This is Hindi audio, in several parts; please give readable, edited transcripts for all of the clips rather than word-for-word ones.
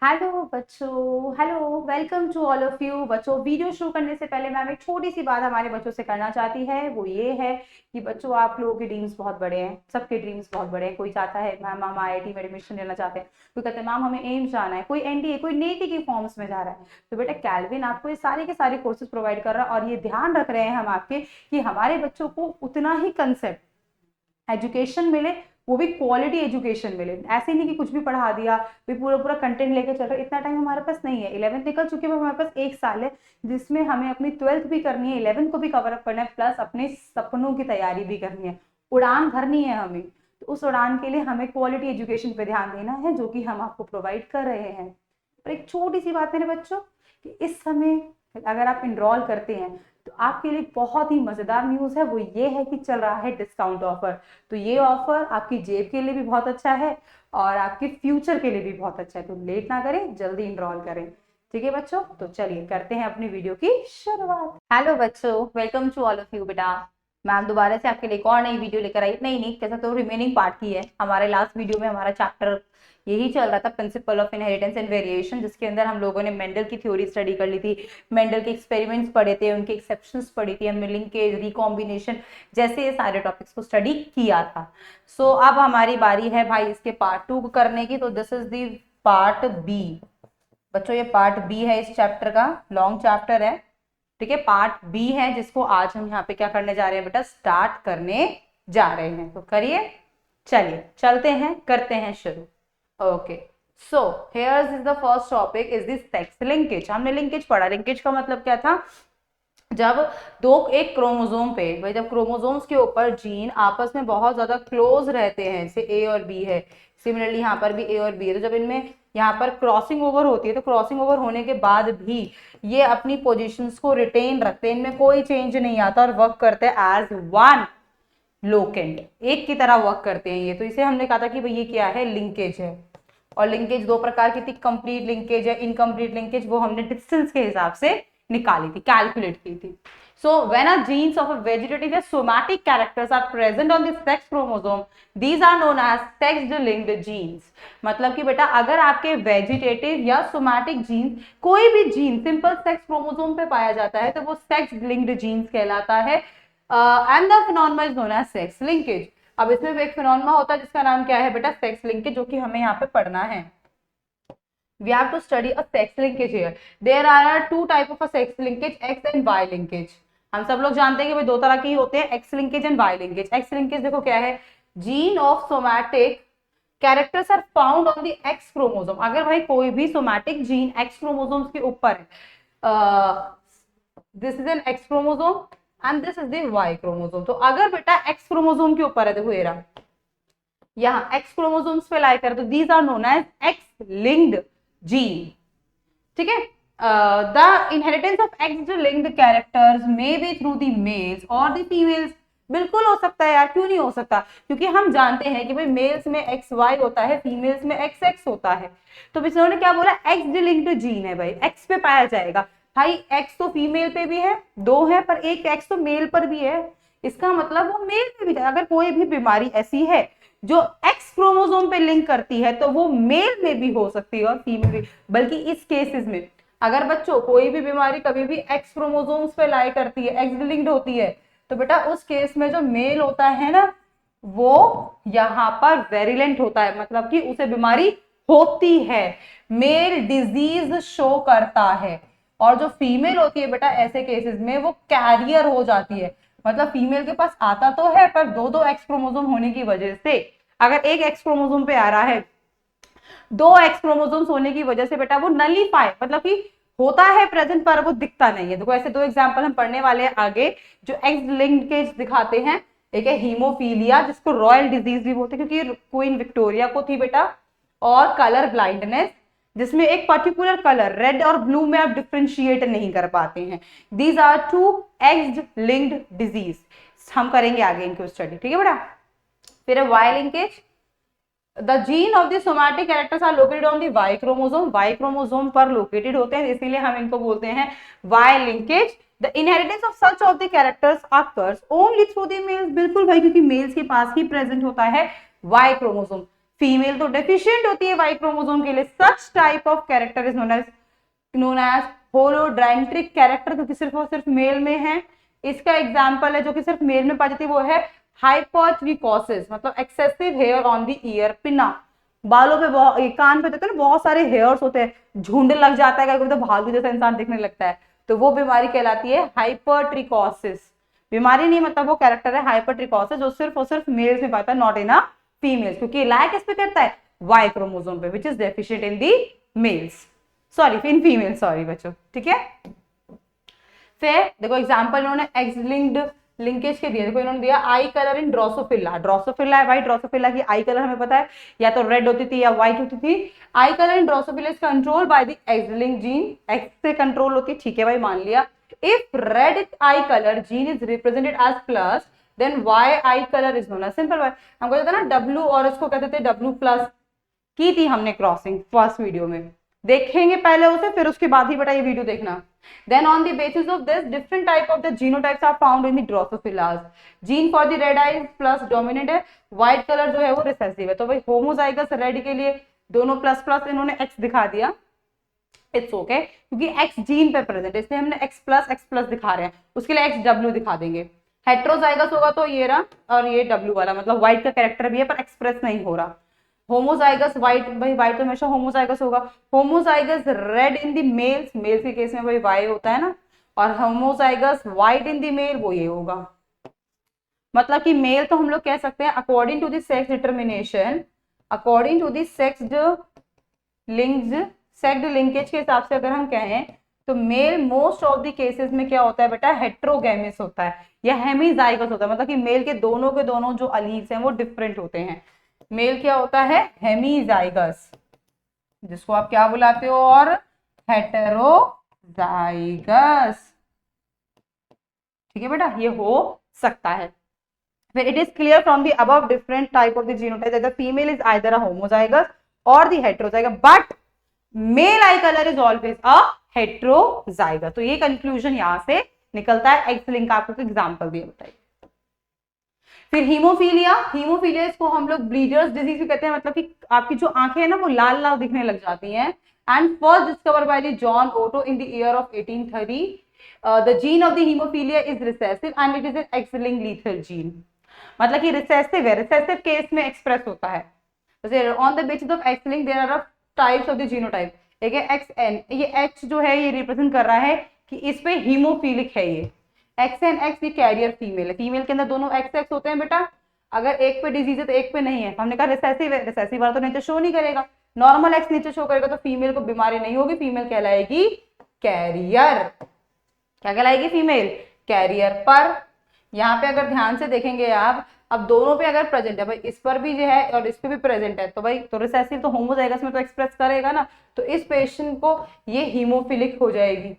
हेलो बच्चों, hello, welcome to all of you. बच्चों, वीडियो शुरू करने से पहले मैम एक छोटी सी बात हमारे बच्चों से करना चाहती है। वो ये है कि बच्चों, आप लोगों के ड्रीम्स बहुत बड़े हैं, सबके ड्रीम्स बहुत बड़े हैं। कोई चाहता है मैम हम आईआईटी में एडमिशन लेना चाहते हैं, कोई कहते हैं मैम हमें एम्स जाना है, कोई एनडीए, कोई नेवी की फॉर्म्स में जा रहा है। तो बेटा कैल्विन आपको ये सारे के सारे कोर्सेज प्रोवाइड कर रहा है, और ये ध्यान रख रहे हैं हम आपके कि हमारे बच्चों को उतना ही कंसेप्ट एजुकेशन मिले, वो भी क्वालिटी एजुकेशन मिले। ऐसे नहीं कि कुछ भी पढ़ा दिया, भी पूरा पूरा कंटेंट लेके चल रहे। इतना टाइम हमारे पास नहीं है। 11th निकल चुके हैं, हमारे पास 1 साल है जिसमें हमें अपनी 12th भी करनी है, 11th को भी कवर अप करना है, प्लस अपने सपनों की तैयारी भी करनी है। उड़ान भरनी है हमें, तो उस उड़ान के लिए हमें क्वालिटी एजुकेशन पे ध्यान देना है, जो कि हम आपको प्रोवाइड कर रहे हैं। और एक छोटी सी बात मेरे बच्चों, कि इस समय अगर आप इनरोल करते हैं तो आपके लिए बहुत ही मजेदार न्यूज है। वो ये है कि चल रहा है डिस्काउंट ऑफर। तो ये ऑफर आपकी जेब के लिए भी बहुत अच्छा है और आपके फ्यूचर के लिए भी बहुत अच्छा है। तो लेट ना करें, जल्दी इनरोल करें। ठीक है बच्चों, तो चलिए करते हैं अपनी वीडियो की शुरुआत। हेलो बच्चों, welcome to all of you. बेटा, मैम दोबारा से आपके लिए एक और नई वीडियो लेकर आई। नहीं कैसा, तो रिमेनिंग पार्ट की है। हमारे लास्ट वीडियो में हमारा चैप्टर यही चल रहा था, principle of inheritance and variation, जिसके अंदर हम लोगों ने मेंडल की थ्योरी स्टडी कर ली थी, मेंडल के एक्सपेरिमेंट्स पढ़े थे, उनके एक्सेप्शंस पढ़ी थी हमने, लिंकेज, रिकॉम्बिनेशन जैसे ये सारे टॉपिक्स को स्टडी किया था। सो अब हमारी बारी है भाई इसके पार्ट 2 करने की। तो this is the part B. बच्चों ये पार्ट बी है इस चैप्टर का, लॉन्ग चैप्टर है। ठीक है, पार्ट बी है जिसको आज हम यहाँ पे क्या करने जा रहे हैं बेटा, स्टार्ट करने जा रहे हैं। तो करिए, चलिए चलते हैं, करते हैं शुरू। Okay, so here is the first topic is this sex linkage. हमने लिंकेज पढ़ा। लिंकेज का मतलब क्या था, जब दो एक क्रोमोसोम पे, भाई जब क्रोमोसोम्स के ऊपर जीन आपस में बहुत ज्यादा क्लोज रहते हैं, जैसे ए और बी है, सिमिलरली यहाँ पर भी ए और बी है, तो जब इनमें यहाँ पर क्रॉसिंग ओवर होती है, तो क्रॉसिंग ओवर होने के बाद भी ये अपनी पोजीशंस को रिटेन रखते हैं, इनमें कोई चेंज नहीं आता और वर्क करते हैं एज वन लोकेंट, एक की तरह वर्क करते हैं ये। तो इसे हमने कहा था कि भाई ये क्या है, लिंकेज है। और लिंकेज दो प्रकार की थी, कंप्लीट लिंकेज है, इनकम्प्लीट लिंकेज, वो हमने डिस्टेंस के हिसाब से निकाली थी, कैलकुलेट की थी। So when a genes of a vegetative or somatic characters are present on the sex chromosome, these are known as sex linked genes। मतलब कि बेटा अगर आपके वेजिटेटिव या सोमैटिक जीन, कोई भी जीन सिंपल सेक्स क्रोमोसोम पे पाया जाता है, तो वो सेक्स लिंक्ड जीन्स कहलाता है। And the phenomena is known as sex linkage. अब इसमें एक फिनोमेना होता है जिसका नाम क्या है बेटा, सेक्स लिंकेज, जो कि हमें यहाँ पे पढ़ना है। We have to study a sex linkage here. There are two type of a sex linkage, X and Y linkage। हम सब लोग जानते हैं कि भाई दो तरह के ही होते हैं, X linkage and Y linkage। X linkage देखो क्या है, gene of somatic characters are found on the X chromosome. अगर भाई कोई भी सोमैटिक जीन X क्रोमोसोम्स के ऊपर है, this is an X chromosome and this is the Y chromosome. तो अगर बेटा X क्रोमोसोम के ऊपर है, देखो ये रहा, यहाँ X क्रोमोसोम्स पे लाई कर, तो these are known as X linked gene. ठीक है, the inheritance of X linked characters may be through the males और द फीमेल्स। बिल्कुल हो सकता है यार, क्यों नहीं हो सकता, क्योंकि हम जानते हैं कि भाई मेल्स में एक्स वाई होता है, फीमेल्स में एक्स एक्स होता है। तो इन्होंने क्या बोला, एक्स लिंक्ड जीन है भाई, एक्स पे पाया जाएगा। भाई एक्स तो फीमेल पे भी है, दो है, पर एक एक्स तो मेल पर भी है। इसका मतलब वो मेल पे भी है। अगर कोई भी बीमारी ऐसी है जो एक्स क्रोमोसोम पे लिंक करती है, तो वो मेल में भी हो सकती है और फीमेल भी। बल्कि इस केसेस में अगर बच्चों कोई भी बीमारी कभी भी एक्स क्रोमोसोम्स पे लाई करती है, एक्स लिंक्ड होती है, तो बेटा उस केस में जो मेल होता है ना, वो यहाँ पर वेरिलेंट होता है, मतलब कि उसे बीमारी होती है, मेल डिजीज शो करता है। और जो फीमेल होती है बेटा ऐसे केसेस में वो कैरियर हो जाती है। मतलब फीमेल के पास आता तो है, पर दो दो एक्स क्रोमोसोम होने की वजह से, अगर एक एक्स क्रोमोसोम पे आ रहा है, दो एक्स क्रोमोसोम्स होने की वजह से बेटा वो नलीफाई, मतलब कि होता है प्रेजेंट पर वो दिखता नहीं है। देखो ऐसे दो एग्जांपल हम पढ़ने वाले हैं आगे, जो एक्स लिंकेज दिखाते हैं। एक है हीमोफीलिया, जिसको रॉयल डिजीज भी बोलते हैं, क्योंकि क्वीन विक्टोरिया को थी बेटा। और कलर ब्लाइंडनेस, जिसमें एक पर्टिकुलर कलर रेड और ब्लू में आप डिफ्रेंशिएट नहीं कर पाते हैं। These are two X linked disease. हम करेंगे आगे इनको स्टडी, ठीक है बेटा। फिर है Y linkage. The gene of the somatic characters are located on the Y chromosome, Y chromosome पर लोकेटेड होते हैं, इसीलिए हम इनको बोलते हैं Y linkage. The inheritance of such of the characters occurs only through the males. बिल्कुल भाई, क्योंकि मेल्स के पास ही प्रेजेंट होता है वाई क्रोमोसोम। फीमेल तो डेफिशिएंट होती है वाई क्रोमोसोम के लिए। Such type of character is known as holandric character, क्योंकि सिर्फ और सिर्फ मेल में है। इसका एग्जाम्पल है जो कि सिर्फ मेल में पाई जाती है, वो है हाइपोट्रिकोसिस, मतलब excessive hair on the ear pinna. बालों पे बहुत, कान पे देते हैं ना बहुत सारे हेयर्स होते हैं, झुंड लग जाता है, कभी तो भालू जैसा इंसान दिखने लगता है, तो वो बीमारी कहलाती है हाइपरट्रिकोसिस। बीमारी नहीं मतलब वो कैरेक्टर है हाइपरट्रिकोसिस, जो सिर्फ और सिर्फ मेल्स में पाता है, नॉट इन अ फीमेल्स, क्योंकि लैक इस पे करता है वाई क्रोमोसोम पे, which is deficient in the males, sorry in female, sorry बच्चों, ठीक है। फिर देखो एग्जांपल इन्होंने एक्स लिंक्ड लिंकेज के दिए, देखो इन्होंने दिया आई कलर इन ड्रोसोफिला। ड्रोसोफिला है भाई, ड्रोसोफिला की आई कलर हमें पता है या तो रेड होती थी या व्हाइट होती थी। Eye colour in Drosophila is control by the X linked gene, X से कंट्रोल होती है, ठीक है भाई मान लिया। If red eye colour gene is represented as plus, then Y eye colour is known as simple Y. हमको कहते ना डब्ल्यू, और इसको कहते थे डब्ल्यू प्लस, की थी हमने क्रॉसिंग फर्स्ट वीडियो में, देखेंगे पहले उसे, फिर उसके बाद ही बेटा ये वीडियो देखना। Then on the basis of this, different type of the genotypes are found in the Drosophilas. Gene for the red eye plus dominant है, white color जो है वो recessive है। तो भाई homozygous red के लिए दोनों प्लस प्लस इन्होंने X दिखा दिया, इट्स ओके क्योंकि X जीन पे प्रेजेंट है, इसलिए हमने X प्लस दिखा रहे हैं, उसके लिए XW दिखा देंगे। हेट्रोजाइगस होगा तो ये रहा, और ये W वाला, मतलब व्हाइट का कैरेक्टर भी है पर एक्सप्रेस नहीं हो रहा। होमोजाइगस व्हाइट, भाई व्हाइट तो हमेशा होमोजाइगस होगा। Homozygous red in the males, males के केस में भाई वाई होता है ना, और homozygous white in the male वो ये होगा। मतलब कि मेल तो हम लोग कह सकते हैं according to the sex determination, according to the sexed linkage के हिसाब से अगर हम कहें तो male most of the cases में क्या होता है बेटा, हेट्रोगेमिस होता है या हेमीजाइगस होता है, मतलब कि मेल के दोनों जो अलील्स हैं वो डिफरेंट होते हैं। मेल क्या होता है, हेमीजाइगस, जिसको आप क्या बुलाते हो, और हेटेरोजाइगस, ठीक है बेटा, ये हो सकता है। फिर it is clear from the above different type of the genotype that the female is either a homozygous और the heterozygous, but male eye colour is always a heterozygous. तो ये कंक्लूजन यहां से निकलता है, एक्स लिंक आपको एग्जांपल दिए बताइए। फिर हीमोफीलिया, हीमोफीलिया इसको हम लोग ब्लीडर्स डिजीज भी कहते हैं, मतलब कि आपकी जो आंखें हैं ना वो लाल लाल दिखने लग जाती हैं। And first discover by the John Otto in the year of 1830। The gene of the haemophilia is recessive and it is an X linked lethal gene, मतलब कि रिसेसिव है, रिसेसिव केस में एक्सप्रेस होता है। जैसे on the basis of X link there are types of the genotype, एक है एक्सएन, ये एच जो है ये रिप्रेजेंट कर रहा है कि इस पे हीमोफिलिक है ये एक्स एंड एक्स, ये कैरियर फीमेल है, फीमेल के अंदर दोनों एक्स एक्स होते हैं बेटा। अगर एक पे डिजीज है तो एक पे नहीं है, हमने कहा रिसेसिव है, रिसेसिव वाला तो नेचर शो नहीं करेगा, नॉर्मल एक्स नेचर शो करेगा, तो फीमेल को बीमारी नहीं होगी, फीमेल कहलाएगी कैरियर। क्या कहलाएगी, फीमेल कैरियर। पर यहाँ पे अगर ध्यान से देखेंगे आप, अब दोनों पे अगर प्रेजेंट है भाई, इस पर भी जो है और इस पे भी प्रेजेंट है, तो भाई तो रिसेसिव तो होमोजाइगस में तो एक्सप्रेस करेगा ना, तो इस पेशेंट को ये हीमोफिलिक हो जाएगी,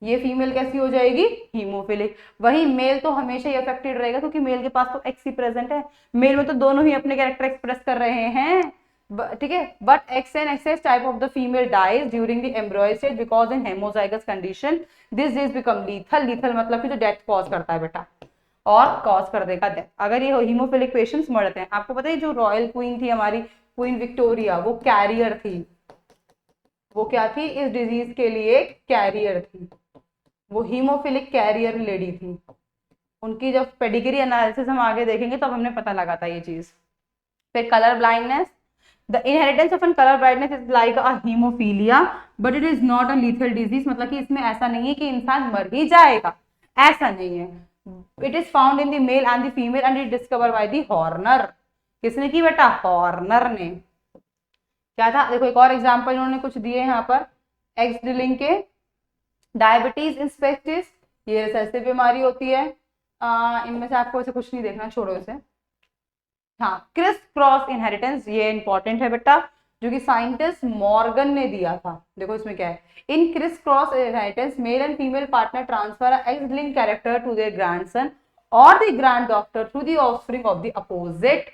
ये फीमेल कैसी हो जाएगी, हीमोफिलिक। वही मेल तो हमेशा ही अफेक्टेड रहेगा क्योंकि मेल के पास तो एक्स ही प्रेजेंट है, मेल में तो दोनों ही अपने कैरेक्टर एक्सप्रेस कर रहे हैं, ठीक है। But X and X's type of the female dies during the embryo stage because in hemizygous condition this disease become lethal, lethal मतलब कि जो डेथ कॉज करता है बेटा, और कॉज कर देगा डेथ अगर ये हीमोफिलिक पेशेंट्स मरते हैं। आपको पता है जो रॉयल क्वीन थी हमारी, क्वीन विक्टोरिया, वो कैरियर थी, वो क्या थी, इस डिजीज के लिए कैरियर थी, वो हीमोफिलिक कैरियर लेडी थी। उनकी जब पेडिग्री एनालिसिस हम आगे देखेंगे तब हमने पता लगा था ये चीज। फिर colour blindness, the inheritance of an colour blindness is like a haemophilia but it is not a lethal disease, मतलब कि इसमें ऐसा नहीं है कि इंसान मर ही जाएगा, ऐसा नहीं है। It is found in the male and the female and it discover by the Horner. किसने की बेटा, हॉर्नर ने। क्या था, देखो एक और एग्जांपल इन्होंने कुछ दिए यहाँ पर, एक्स लिंक के डायबिटीज इंस्पेक्टिस, ये रिसेसिव बीमारी होती है। इनमें से आपको ऐसे कुछ नहीं देखना, छोड़ो इसे। हाँ, क्रिस क्रॉस इनहेरिटेंस, ये इंपॉर्टेंट है बेटा, जो कि साइंटिस्ट मॉर्गन ने दिया था। देखो इसमें क्या है, in criss cross inheritance male and female partner transfer X link character to their grandson और the granddaughter through the offspring of the opposite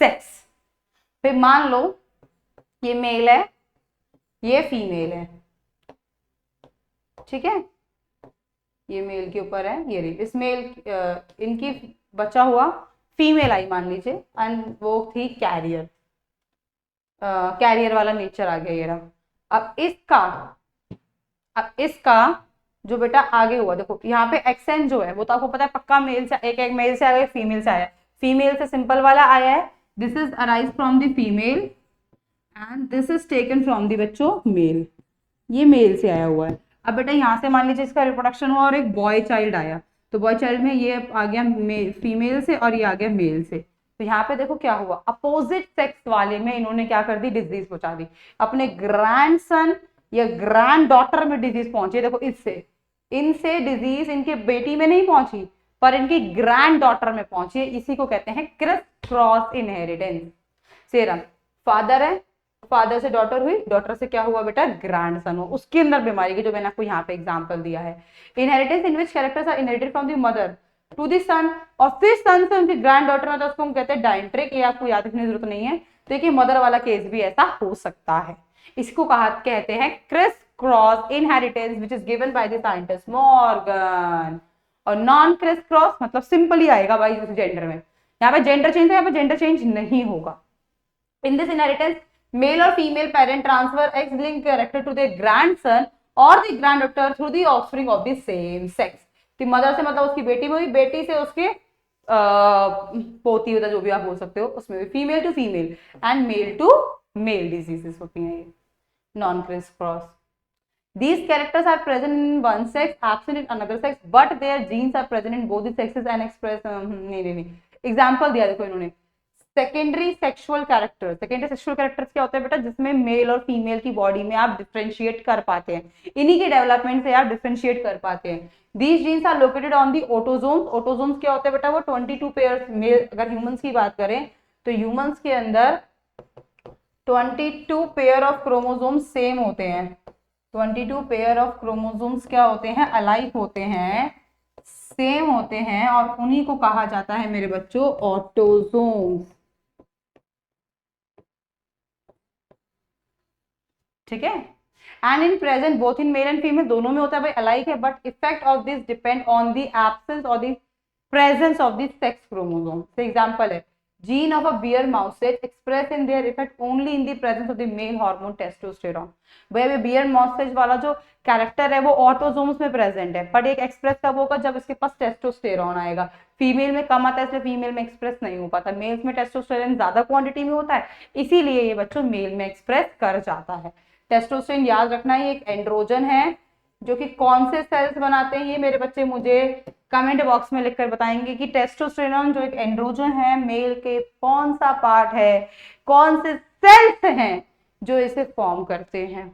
sex. फिर मान लो ये मेल है, ये फीमेल है, ठीक है, ये मेल के ऊपर है, ये इस मेल इनकी बच्चा हुआ फीमेल आई मान लीजिए, एंड वो थी कैरियर, कैरियर वाला नेचर आ गया ये रहा। अब इसका जो बेटा आगे हुआ, देखो यहाँ पे एक्सेंट जो है वो तो आपको पता है पक्का मेल से, एक मेल से आया, फीमेल से आया। फीमेल से सिंपल वाला आया है, this is arise from the female and this is taken from the बच्चों मेल, ये मेल से आया हुआ है। अब बेटा यहाँ से मान लीजिए इसका रिप्रोडक्शन हुआ और एक बॉय चाइल्ड आया, तो बॉय चाइल्ड में ये आ गया फीमेल से और ये आ गया मेल से। तो यहाँ पे देखो क्या हुआ, अपोजिट सेक्स वाले में इन्होंने क्या कर दी, डिजीज पहुंचा दी। अपने ग्रैंडसन या ग्रैंड डॉटर में डिजीज पहुंची, देखो इससे, इनसे डिजीज इनके बेटी में नहीं पहुंची पर इनकी ग्रैंड डॉटर में पहुंची। इसी को कहते हैं Chris cross inheritance. Serum father है, फादर से डॉटर हुई, डॉटर से क्या हुआ बेटा, ग्रैंडसन हुआ, उसके अंदर बीमारी की जो मैंने आपको यहाँ पे एग्जांपल दिया है। Inheritance in which characters are inherited from the mother to the son, और फिर सन से उनकी ग्रैंड डॉटर में, तो उसको हम कहते हैं डायंट्रिक, ये आपको याद रखने की जरूरत नहीं है। तो देखिए मदर वाला केस भी ऐसा हो सकता है। इसको कहते हैं Chris cross inheritance which is given by the scientist Morgan. और नॉन क्रिस क्रॉस मतलब सिंपल ही आएगा भाई जेंडर में, यहाँ पे जेंडर चेंज है, यहाँ पे जेंडर चेंज नहीं होगा। इन दिस इनहेरिटेंस मेल और female parent transfer X link character to the grandson और the granddaughter through the offspring of the same sex. तो मदर से मतलब उसकी बेटी में हुई, बेटी से उसके पोती होता, जो भी आप बोल सकते हो, उसमें भी female to female and male to male diseases होती हैं ये, non criss cross. These characters are present in one sex, absent in another sex, but their genes are present in both the sexes and express नहीं एग्जाम्पल दिया देखो इन्होंने। Secondary sexual character, secondary sexual characters क्या होते हैं बेटा, जिसमें मेल और फीमेल की बॉडी में आप डिफरेंशिएट कर पाते हैं, इन्हीं के डेवलपमेंट से आप डिफरेंशिएट कर पाते हैं। These genes are located on the autosomes। autosomes क्या होते हैं बेटा, वो 22 पेयर्स, मेल अगर ह्यूमंस की बात करें तो ह्यूमंस के अंदर 22 पेयर ऑफ क्रोमोसोम्स सेम होते हैं। 22 पेयर ऑफ क्रोमोसोम्स क्या होते हैं, अलाइक होते हैं, सेम होते हैं, और उन्हीं को कहा जाता है मेरे बच्चों ऑटोसोम्स। ठीक है, and in present both in male and female, दोनों में होता है भाई, अलाइक है, but effect of this depend on the absence और the presence of the sex chromosome. For example है gene of a bear mousech express in their effect only in the presence of the male hormone testosterone। भाई बियर मॉसेज वाला जो कैरेक्टर है वो ऑटोसोम्स में प्रेजेंट है, बट एक एक्सप्रेस कब होगा, जब इसके पास टेस्टोस्टेरॉन आएगा। फीमेल में कम आता है इसलिए फीमेल में एक्सप्रेस नहीं हो पाता, मेल्स में टेस्टोस्टेरॉन ज्यादा क्वांटिटी में होता है, इसीलिए ये बच्चों मेल में एक्सप्रेस कर जाता है। टेस्टोस्टेरोन याद रखना, ये एक एंड्रोजन है जो कि कौन से सेल्स बनाते हैं, ये मेरे बच्चे मुझे कमेंट बॉक्स में लिखकर बताएंगे कि टेस्टोस्टेरोन जो एक एंड्रोजन है मेल के कौन सा पार्ट है, कौन से सेल्स हैं जो इसे फॉर्म करते हैं।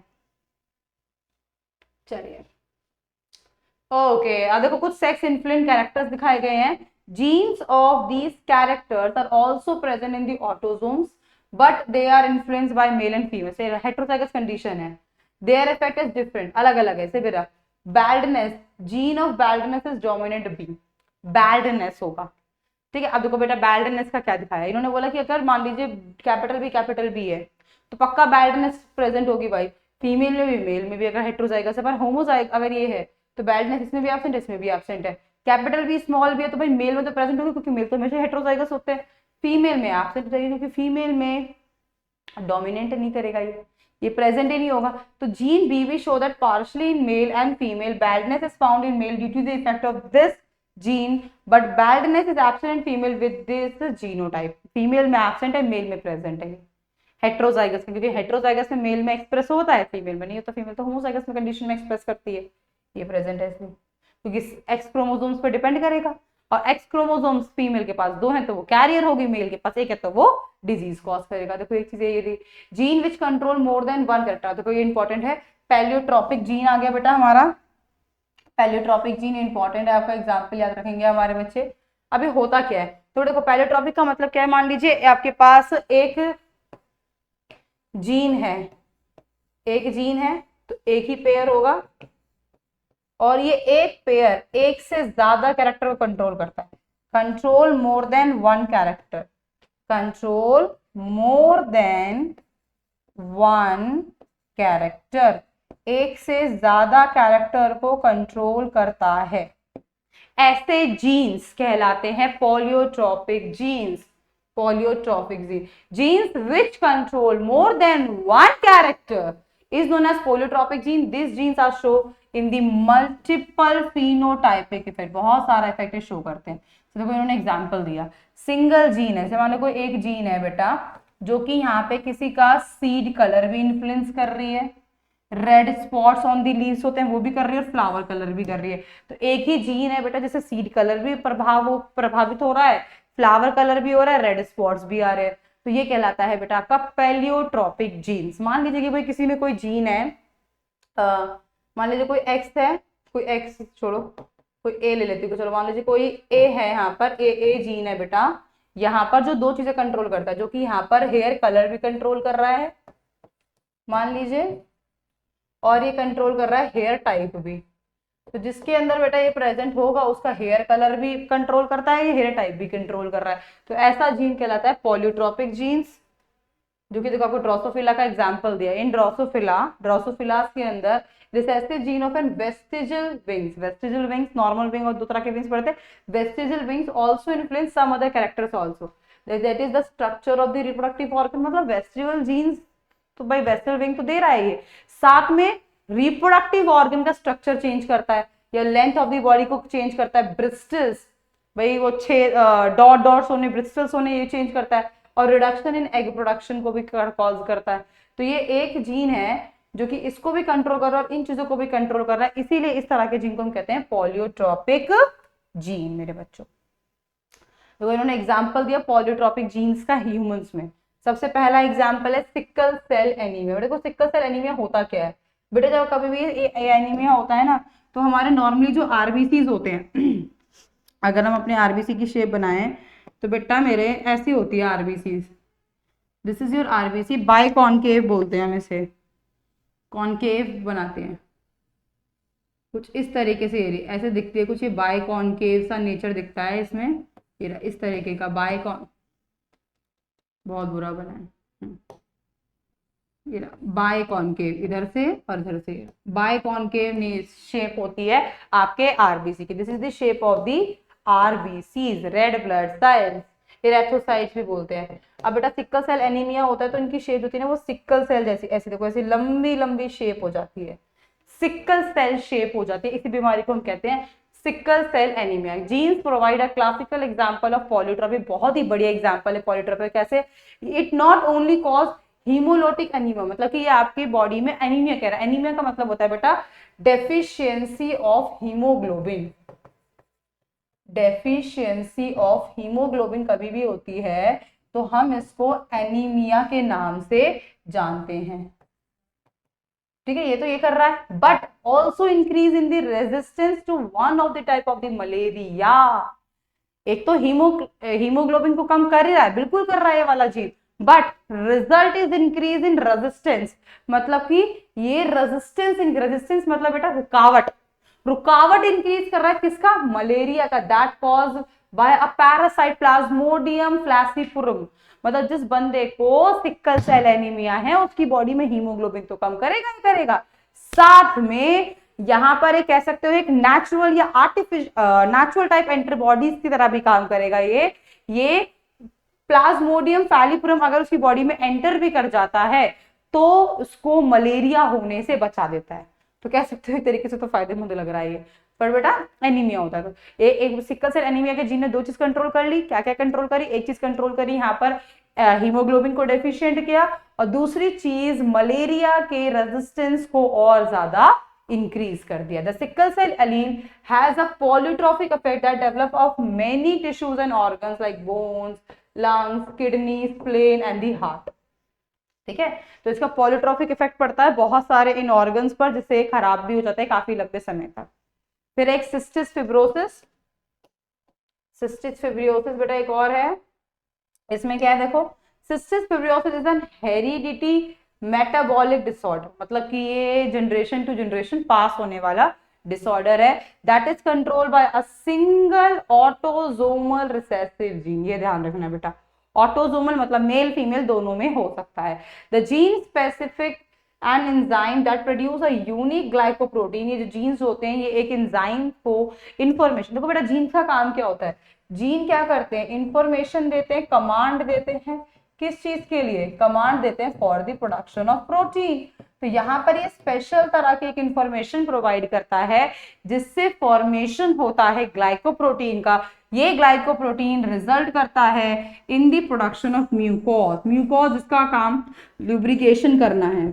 चलिए ओके, अब देखो कुछ सेक्स इन्फ्लुएंट कैरेक्टर्स दिखाए गए हैं। Genes of these characters are also present in the autosomes but they are influenced by male and female. से हेटेरोजाइगस कंडीशन है, देयर इफेक्ट इज डिफरेंट, अलग अलग है। से बेटा baldness, gene of baldness is dominant B, baldness होगा। ठीक है, अब देखो बेटा बैल्डनेस का क्या दिखाया, इन्होंने बोला कि अगर मान लीजिए कैपिटल बी है तो पक्का बैल्डनेस प्रेजेंट होगी भाई, फीमेल में भी मेल में भी। अगर हेटेरोजाइगस है पर होमोजाइग अगर ये है तो बैल्डनेस इसमें भी एब्सेंट है, इसमें भी एब्सेंट है। कैपिटल बी स्मॉल भी है तो भाई मेल में तो प्रेजेंट होगी, क्योंकि मेल तो हमेशा हेटेरोजाइगस होते हैं। फीमेल में एब्सेंट हो जाएगी क्योंकि फीमेल में डोमिनेंट नहीं करेगा, ये प्रेजेंट ही नहीं होगा। तो gene B V show that partially in male and female baldness is found in male due to the effect of this gene, but baldness is absent in female with this genotype. Female में एब्सेंट है, मेल में प्रेजेंट है हेटेरोजाइगस में, क्योंकि हेटेरोजाइगस में मेल में एक्सप्रेस होता है, फीमेल में नहीं होता। फीमेल तो होमोजाइगस में कंडीशन में एक्सप्रेस करती है, ये प्रेजेंट है इसलिए, क्योंकि एक्स क्रोमोसोम्स पर डिपेंड करेगा, और एक्स क्रोमोसोम्स फीमेल के पास 2 हैं तो वो कैरियर होगी, मेल के पास 1 है तो वो डिजीज कॉज करेगा। देखो एक चीज ये थी, gene which control more than 1 character. देखो ये इंपॉर्टेंट है, पैलियोट्रोपिक जीन आ गया बेटा हमारा, पैलियोट्रोपिक जीन इंपॉर्टेंट है, आपका एग्जाम्पल याद रखेंगे हमारे बच्चे। अभी होता क्या है तो देखो पैलियोट्रोपिक का मतलब क्या है, मान लीजिए आपके पास एक जीन है, तो एक ही पेयर होगा, और ये एक पेयर एक से ज्यादा कैरेक्टर को कंट्रोल करता है। Control more than 1 character, control more than 1 character, एक से ज्यादा कैरेक्टर को कंट्रोल करता है। ऐसे जीन्स कहलाते हैं पॉलियोट्रोपिक jeans. Polytrophic gene. Genes which control more than one character is known as polytropic gene. These genes are shown in the multiple phenotypic effect. बहुत सारा इफेक्ट शो करते हैं. तो देखो इन्होंने एग्जांपल दिया. सिंगल जीन है, मान लो कोई एक जीन है बेटा जो कि यहाँ पे किसी का सीड कलर भी इन्फ्लुएंस कर रही है, red spots on the leaves होते हैं वो भी कर रही है और फ्लावर कलर भी कर रही है. तो एक ही जीन है बेटा जैसे सीड कलर भी प्रभावित हो रहा है, फ्लावर कलर भी हो रहा है, रेड स्पॉट्स भी आ रहे हैं. तो ये कहलाता है बेटा आपका पेलियोट्रोपिक जीन्स. मान लीजिए कि भाई किसी में कोई जीन है, मान लीजिए कोई एक्स है, कोई एक्स छोड़ो कोई ए ले लेती हूँ, चलो मान लीजिए कोई ए है, यहाँ पर ए जीन है बेटा, यहाँ पर जो दो चीजें कंट्रोल करता है, जो कि यहाँ पर हेयर कलर भी कंट्रोल कर रहा है मान लीजिए, और ये कंट्रोल कर रहा है हेयर टाइप भी. तो जिसके अंदर बेटा ये प्रेजेंट होगा उसका हेयर कलर भी कंट्रोल करता है, ये हेयर टाइप भी कंट्रोल कर रहा है. तो ऐसा जीन कहलाता है पॉलीट्रोपिक जीन्स, जो कि देखो आपको ड्रोसोफिला का एग्जांपल दिया. इन ड्रोसोफिलास के अंदर recessive gene of an vestigial wings normal wing और दो तरह के विंग्स पड़ते हैं. Vestigial wings also influence some other characters also, that is the structure of the reproductive organ. मतलब वेस्टिजल जीन्स तो भाई वेस्टिजल विंग तो दे रहा है, ये साथ में रिप्रोडक्टिव ऑर्गन का स्ट्रक्चर चेंज करता है या लेंथ ऑफ द बॉडी को चेंज करता है. ब्रिस्टल्स भाई वो 6 डॉट्स होने, ब्रिस्टल्स होने, ये चेंज करता है. और रिडक्शन इन एग प्रोडक्शन को भी कॉज करता है. तो ये एक जीन है जो कि इसको भी कंट्रोल कर रहा है और इन चीजों को भी कंट्रोल कर रहा है. इसीलिए इस तरह के जीन को हम कहते हैं पॉलियोट्रोपिक जीन मेरे बच्चों. तो इन्होंने एग्जांपल दिया पॉलियोट्रोपिक जीन्स का ह्यूमंस में. सबसे पहला एग्जांपल है सिकल सेल एनीमिया. देखो सिकल सेल एनीमिया होता क्या है बेटा, जब कभी भी एनीमिया होता है ना तो हमारे नॉर्मली जो आरबीसीज होते हैं अगर हम अपने आरबीसी की शेप बनाएं तो बेटा मेरे ऐसी होती है RBCs. This is your RBC, biconcave बोलते हैं हम इसे, कॉनकेव बनाते हैं कुछ इस तरीके से. एरिया ऐसे दिखती है कुछ, ये बाय कॉनकेव सा नेचर दिखता है इसमें. ये इस तरीके का बाय कॉन, बहुत बुरा बना है, ये बाय कॉनकेव इधर से और इधर से बाय कॉनकेव शेप होती है आपके आरबीसी की. This is the shape of the RBCs, red blood cells, erythrocytes भी बोलते हैं. अब बेटा सिकल सेल एनीमिया होता है तो इनकी शेप होती है ना वो सिकल सेल जैसी, ऐसी देखो ऐसी लंबी लंबी शेप हो जाती है, सिकल सेल शेप हो जाती है. इसी बीमारी को हम कहते हैं sickle cell anaemia. Genes provide a classical example of pleiotropy. बहुत ही बढ़िया एग्जांपल है पॉलीट्रोपी. कैसे? It not only cause haemolytic anaemia, मतलब कि ये आपकी बॉडी में एनीमिया कह रहा है. एनीमिया का मतलब होता है बेटा deficiency of haemoglobin. Deficiency of haemoglobin कभी भी होती है तो हम इसको एनीमिया के नाम से जानते हैं. ठीक है, ये तो ये कर रहा है. But also increase in the resistance to one of the type of the malaria. एक तो हीमोग्लोबिन को कम कर ही रहा है, बिल्कुल कर रहा है ये वाला gene, but result is increase in resistance. मतलब कि ये रेजिस्टेंस मतलब बेटा रुकावट इंक्रीज कर रहा है किसका? मलेरिया का. That cause by a parasite Plasmodium falciparum. मतलब जिस बंदे को सिकल सेल एनीमिया है उसकी बॉडी में हीमोग्लोबिन तो कम करेगा ही करेगा, साथ में यहां पर एक कह सकते हो एक नेचुरल या आर्टिफिशियल नेचुरल टाइप एंटीबॉडीज की तरह भी काम करेगा. ये प्लाज्मोडियम फैलिपुरम अगर उसकी बॉडी में एंटर भी कर जाता है तो उसको मलेरिया होने से बचा देता है. तो कह सकते हो एक तरीके से तो फायदेमंद लग रहा है ये. पर बेटा एनीमिया होता है. तो एक सिकल सेल एनीमिया के जीन ने दो चीज कंट्रोल कर ली. क्या क्या कंट्रोल करी? एक चीज कंट्रोल करी यहाँ पर हीमोग्लोबिन को डेफिशिएंट किया, और दूसरी चीज मलेरिया के रेजिस्टेंस को और ज्यादा इंक्रीज कर दिया. The sickle cell allele has a polytropic effect that develop of many tissues and organs like bones, lungs, kidney, spleen and the heart. ठीक है, तो इसका पॉलीट्रोपिक इफेक्ट पड़ता है बहुत सारे इन ऑर्गन्स पर, जिससे खराब भी हो जाता है काफी लंबे समय तक. फिर एक सिस्टिस फिब्रोसिस बेटा एक और है. इसमें क्या है देखो, cystic fibrosis is an heredity metabolic disorder. मतलब कि ये जनरेशन टू जनरेशन पास होने वाला डिसऑर्डर है. That is control bye a single autosomal recessive gene. ये ध्यान रखना बेटा, ऑटोसोमल मतलब मेल फीमेल दोनों में हो सकता है. The gene specific an enzyme that produce a unique glycoprotein. ये जो जीन्स होते हैं ये एक एंजाइम को इंफॉर्मेशन, देखो बेटा जीन्स का काम क्या होता है? जीन क्या करते हैं, इंफॉर्मेशन देते हैं, कमांड देते हैं, किस चीज के लिए, कमांड देते हैं for the production of protein. तो यहाँ पर ये स्पेशल तरह की एक इंफॉर्मेशन प्रोवाइड करता है जिससे फॉर्मेशन होता है ग्लाइकोप्रोटीन का। ये ग्लाइकोप्रोटीन रिजल्ट करता है in the production of mucosa. Mucosa जिसका काम लुब्रिकेशन करना है,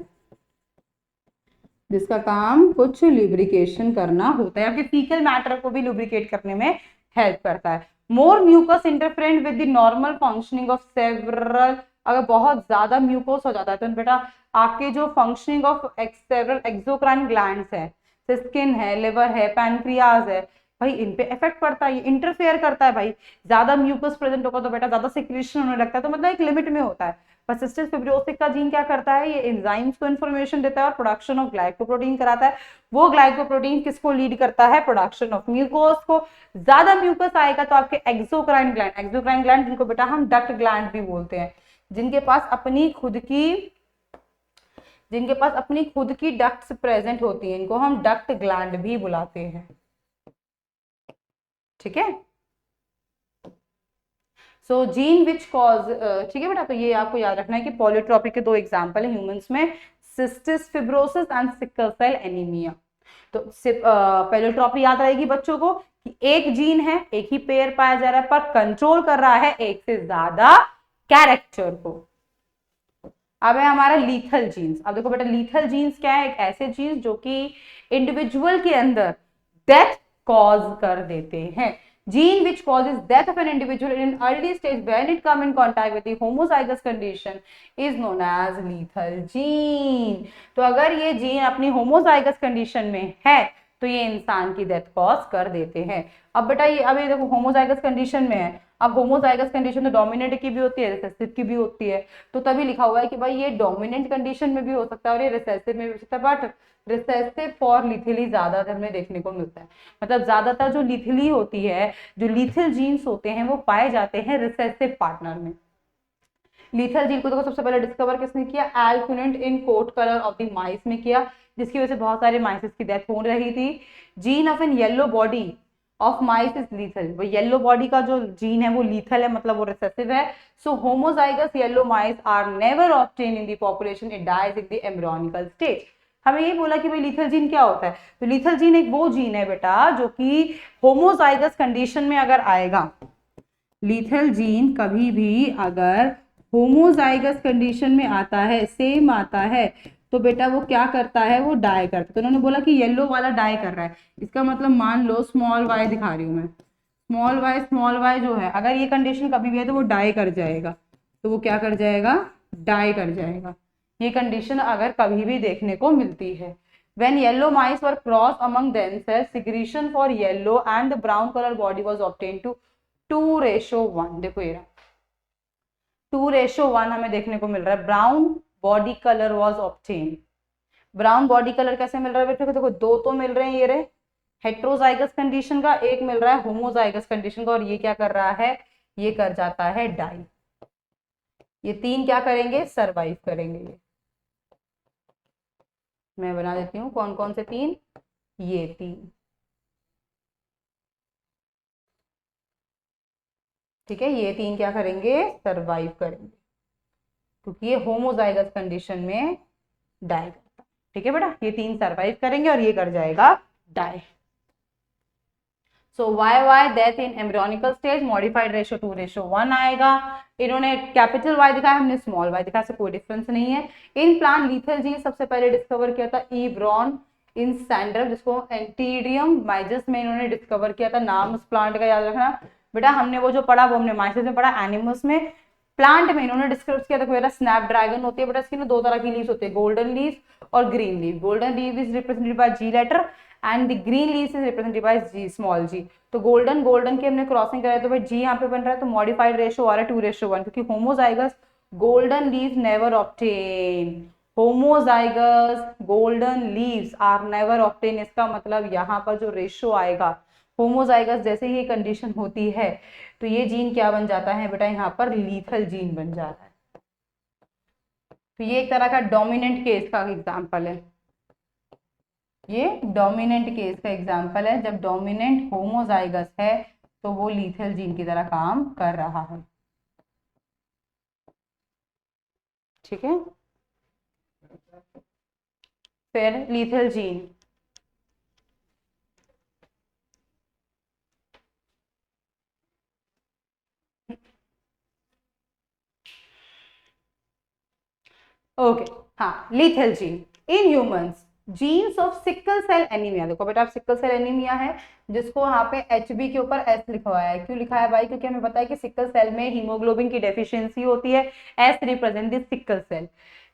जिसका काम कुछ लुब्रिकेशन करना होता है, या फिर फीकल मैटर को भी लुब्रिकेट करने में हेल्प करता है। More mucus interferent with the normal functioning of several, अगर बहुत ज्यादा म्यूकोस हो जाता है तो बेटा आपके जो functioning of several exocrine glands है, स्किन है, लिवर है, पैनक्रियाज है, भाई इन पे इफेक्ट पड़ता है, ये इंटरफेयर करता है। भाई ज्यादा म्यूकस प्रेजेंट होगा तो बेटा ज्यादा सिक्रीशन होने लगता है, तो मतलब एक लिमिट में होता है। परसिस्टेंट फिब्रोसिस का जीन क्या करता है, ये एंजाइम्स को इन्फॉर्मेशन देता है और प्रोडक्शन ऑफ ग्लाइकोप्रोटीन कराता है। वो ग्लाइकोप्रोटीन किसको लीड करता है, प्रोडक्शन ऑफ म्यूकोस को। ज्यादा म्यूकस आएगा तो आपके एक्सोक्राइन ग्लैंड, एक्सोक्राइन ग्लैंड जिनको बेटा हम डक्ट ग्लैंड भी बोलते हैं, जिनके पास अपनी खुद की डक्ट्स प्रेजेंट होती हैं, इनको हम डक्ट ग्लैंड भी बुलाते हैं। ठीक है, सो जीन विच कॉज, ठीक है बेटा, तो ये आपको याद रखना है कि पॉलीट्रॉपिक के दो एग्जांपल है ह्यूमंस में, cystic fibrosis and sickle cell anaemia. तो पॉलीट्रॉपी याद रहेगी बच्चों को कि एक जीन है, एक ही पेयर पाया जा रहा है, पर कंट्रोल कर रहा है एक से ज्यादा कैरेक्टर को। अब है हमारा लीथल जीन्स। अब देखो बेटा लीथल जीन्स क्या है, एक ऐसे जीन्स जो कि इंडिविजुअल के अंदर डेथ कॉज कर देते हैं। Gene which causes death of an individual in an early stage when it come in contact with the homozygous condition is known as lethal gene। तो अगर ये जीन अपनी होमोजाइगस कंडीशन में है तो ये इंसान की डेथ कॉज कर देते हैं। अब बेटा ये देखो होमोजाइगस कंडीशन में है। अब होमोजाइगस कंडीशन तो डोमिनेंट की भी होती है, रिसेसिव की भी होती है, तो तभी लिखा हुआ है कि भाई ये डोमिनेंट कंडीशन में भी हो सकता है और ये रिसेसिव में भी हो सकता है, बट रिसेसिव फॉर लिथली ज्यादा हमें देखने को मिलता है। मतलब ज्यादातर जो लिथली होती है, जो लिथल जीन्स होते हैं वो पाए जाते हैं रिसेसिव पार्टनर में। लीथल जीन को देखो सबसे पहले डिस्कवर किसने किया, एल्कुनेंट in coat colour of the mice में किया, जिसकी वजह से बहुत सारे माइसेस की डेथ हो रही थी। Gene of an yellow body of mice is lethal, वो येलो बॉडी का जो जीन है वो लीथल है, मतलब वो रिसेसिव है। So homozygous yellow mice are never obtain in the population, it dies in the embryonical stage. हमें ये बोला कि भाई लीथल जीन क्या होता है, तो लीथल जीन एक वो जीन है बेटा जो कि होमोजाइगस कंडीशन में अगर आएगा, लीथल जीन कभी भी अगर होमोजाइगस कंडीशन में आता है, सेम आता है, तो बेटा वो क्या करता है, वो डाई करता है। तो उन्होंने बोला कि येलो वाला डाई कर रहा है, इसका मतलब मान लो स्मॉल वाई दिखा रही हूँ मैं, स्मॉल वाई जो है अगर ये कंडीशन कभी भी है तो वो डाई कर जाएगा, तो वो क्या कर जाएगा, डाई कर जाएगा। ये कंडीशन अगर कभी भी देखने को मिलती है। When yellow mice were crossed among themselves, secretion for yellow and the brown color body was obtained to 2:1। देखो ये 2:1 हमें देखने को मिल रहा है। Brown body colour was obtain. Brown body colour कैसे मिल रहा है बेटा, देखो दो तो मिल रहे हैं, ये रहे हेट्रोजाइगस कंडीशन का, एक मिल रहा है होमोजाइगस कंडीशन का, और ये क्या कर रहा है, ये कर जाता है डाई। ये तीन क्या करेंगे, सरवाइव करेंगे। ये मैं बना देती हूँ कौन कौन से तीन, ये तीन, ठीक है, ये तीन क्या करेंगे, सरवाइव करेंगे, क्योंकि ये होमोजाइगस कंडीशन में डाई करता है। ठीक है बेटा, ये तीन सरवाइव करेंगे और ये कर जाएगा die. So why death in embryonical stage, modified ratio 2:1 आएगा। इन्होंने कैपिटल वाई दिखाया, हमने स्मॉल वाई दिखाया, से कोई डिफरेंस नहीं है। इन प्लांट लीथल जीन सबसे पहले डिस्कवर किया था ई ब्रॉन इन सैंडर, जिसको एंटीडियम माइजस में इन्होंने डिस्कवर किया था। नाम उस प्लांट का याद रखना बेटा, हमने वो जो पढ़ा वो हमने माइसेस में पढ़ा, एनिमल्स में। प्लांट में इन्होंने डिस्क्राइब किया था बेटा स्नैप ड्रैगन होती है बेटा, इसकी ना दो तरह की लीव्स होती है, गोल्डन लीफ और green leaf. Golden leaf is represented by G letter and the green leaf is represented by G, small G. तो गोल्डन की हमने क्रॉसिंग कराई तो भाई जी यहाँ पे बन रहा है, तो मॉडिफाइड रेशियो आ रहा है 2:1, क्योंकि homozygous golden leaf never obtain, homozygous golden leaves are never obtain. इसका मतलब यहाँ पर जो रेशियो आएगा, होमोजाइगस जैसे ही कंडीशन होती है तो ये जीन क्या बन जाता है बेटा, यहाँ पर लीथल जीन बन जाता है। तो ये एक तरह का डोमिनेंट केस का एग्जांपल है, ये डोमिनेंट केस का एग्जांपल है। जब डोमिनेंट होमोजाइगस है तो वो लीथल जीन की तरह काम कर रहा है। ठीक है, फिर लीथल जीन, ओके, हाँ, lethal gene in humans, genes of sickle cell anaemia. देखो बेटा, सिकल सेल एनीमिया है जिसको यहाँ पे एचबी के ऊपर एस लिखा हुआ है। क्यों लिखा है भाई? क्योंकि हमें पता है कि सिकल सेल में हीमोग्लोबिन की डेफिशिएंसी होती है। S represent this sickle cell,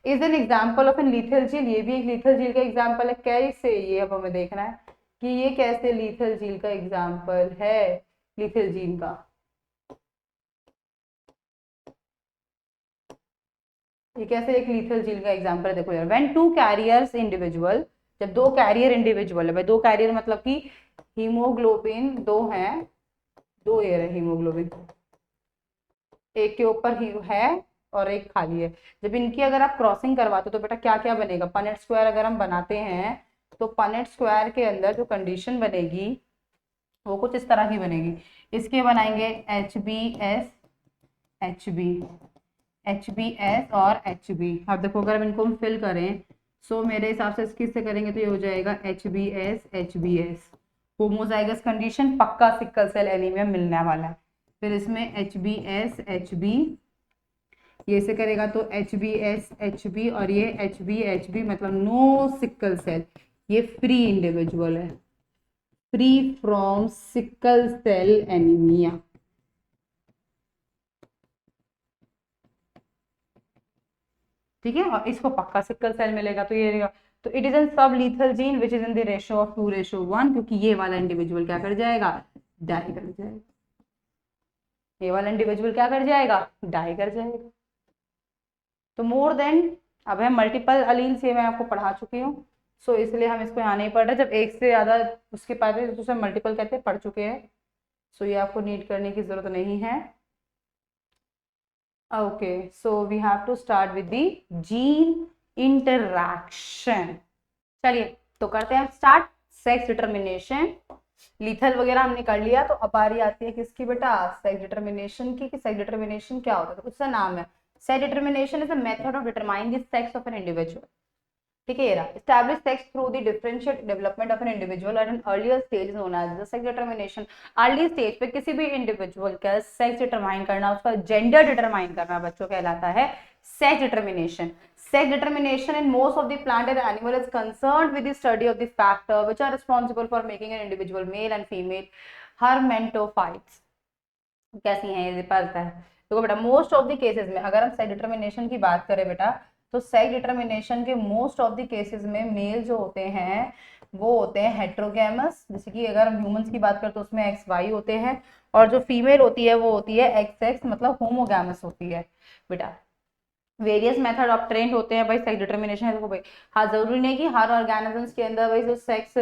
is an example of an lethal gene. ये भी एक लीथल जील का एग्जांपल है। कैसे? ये अब हमें देखना है कि ये कैसे लीथल जील का एग्जांपल है, लीथल जीन का। ये कैसे एक लीथल जील का एग्जांपल है? देखो यार, व्हेन टू कैरियर्स इंडिविजुअल, जब दो कैरियर इंडिविजुअल है भाई, दो कैरियर मतलब कि हीमोग्लोबिन दो हैं, दो एयर है हीमोग्लोबिन, एक के ऊपर ही है और एक खाली है। जब इनकी अगर आप क्रॉसिंग करवाते हो तो बेटा क्या क्या बनेगा? पनेट स्क्वायर अगर हम बनाते हैं तो पनेट स्क्वायर के अंदर जो कंडीशन बनेगी वो कुछ इस तरह की बनेगी। इसके बनाएंगे H B S, H B, H B S और एच बी। अब देखो अगर हम इनको हम फिल करें, सो मेरे हिसाब से किससे करेंगे तो ये हो जाएगा H B S, H B S. Homozygous condition, पक्का सिकल सेल एनीमिया मिलने वाला है। फिर इसमें H B S, H B, ये से करेगा तो H B S, H B, और ये एच बी मतलब नो सिकल सेल, ये फ्री इंडिविजुअल है, free from sickle cell anaemia. ठीक है, और इसको पक्का सिकल सेल मिलेगा। तो ये रहेगा, तो इट इज एन सब lethal gene which is in the ratio of 2:1, क्योंकि ये वाला इंडिविजुअल क्या कर जाएगा? डाई कर जाएगा। ये वाला इंडिविजुअल क्या कर जाएगा? डाई कर जाएगा। तो मोर देन, अब है मल्टीपल अलील्स, ये मैं आपको पढ़ा चुकी हूँ, सो इसलिए हम इसको यहाँ नहीं पढ़ रहे। जब एक से ज्यादा उसके पास है तो उसे मल्टीपल कहते हैं, पढ़ चुके हैं, सो ये आपको नीड करने की जरूरत नहीं है। Okay, so we have to start with the gene interaction. चलिए तो करते हैं स्टार्ट। सेक्स डिटर्मिनेशन, लीथल वगैरह हमने कर लिया, तो अब बारी आती है किसकी बेटा? सेक्स डिटर्मिनेशन की। कि सेक्स डिटर्मिनेशन क्या होता है? तो उसका नाम है sex determination is a method of determine the sex of an individual. ठीक है, ये रहा, establish sex through the differentiate development of an individual at an earlier stage known as the sex determination. Early stage पे किसी भी इंडिविजुअल का सेक्स डिटरमाइन करना, उसका जेंडर डिटरमाइन करना बच्चों कहलाता है sex determination. Sex determination in most of the plant and animal is concerned with the study of the factor which are responsible for making an individual male and female hermaphrodites। कैसी हैं ये पता है? देखो बेटा, मोस्ट ऑफ द केसेस में अगर हम सेक्स डिटर्मिनेशन की बात करें बेटा, तो सेक्स डिटर्मिनेशन के मोस्ट ऑफ द केसेस में मेल जो होते हैं वो होते हैं हेट्रोगैमस। जैसे कि अगर हम ह्यूमंस की बात करें तो उसमें एक्स वाई होते हैं, और जो फीमेल होती है वो होती है एक्स एक्स, मतलब होमोगैमस होती है बेटा। वेरियस मेथड ऑफ ट्रेंड होते हैं भाई सेक्स डिटर्मिनेशन है। देखो भाई, हाँ, जरूरी नहीं कि हर ऑर्गेनिजम्स के अंदर भाई जो सेक्स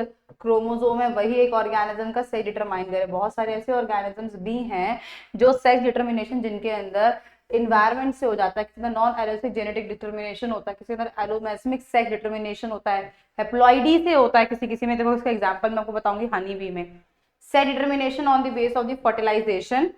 क्रोमोसोम है वही एक ऑर्गेनिज्म का सेक्स डिटरमाइन करे। बहुत सारे ऐसे ऑर्गेनिजम्स भी हैं जो सेक्स डिटर्मिनेशन जिनके अंदर इन्वायरमेंट से हो जाता है। किसी का नॉन एलोसिक जेनेटिक डिटर्मिनेशन होता है, किसी का एलोमेस्मिक सेक्स डिटर्मिनेशन होता है, हेप्लॉइडी से होता है किसी किसी में। देखो इसका एग्जांपल मैं आपको बताऊंगी हनी बी में। Sex determination on the base of the fertilisation,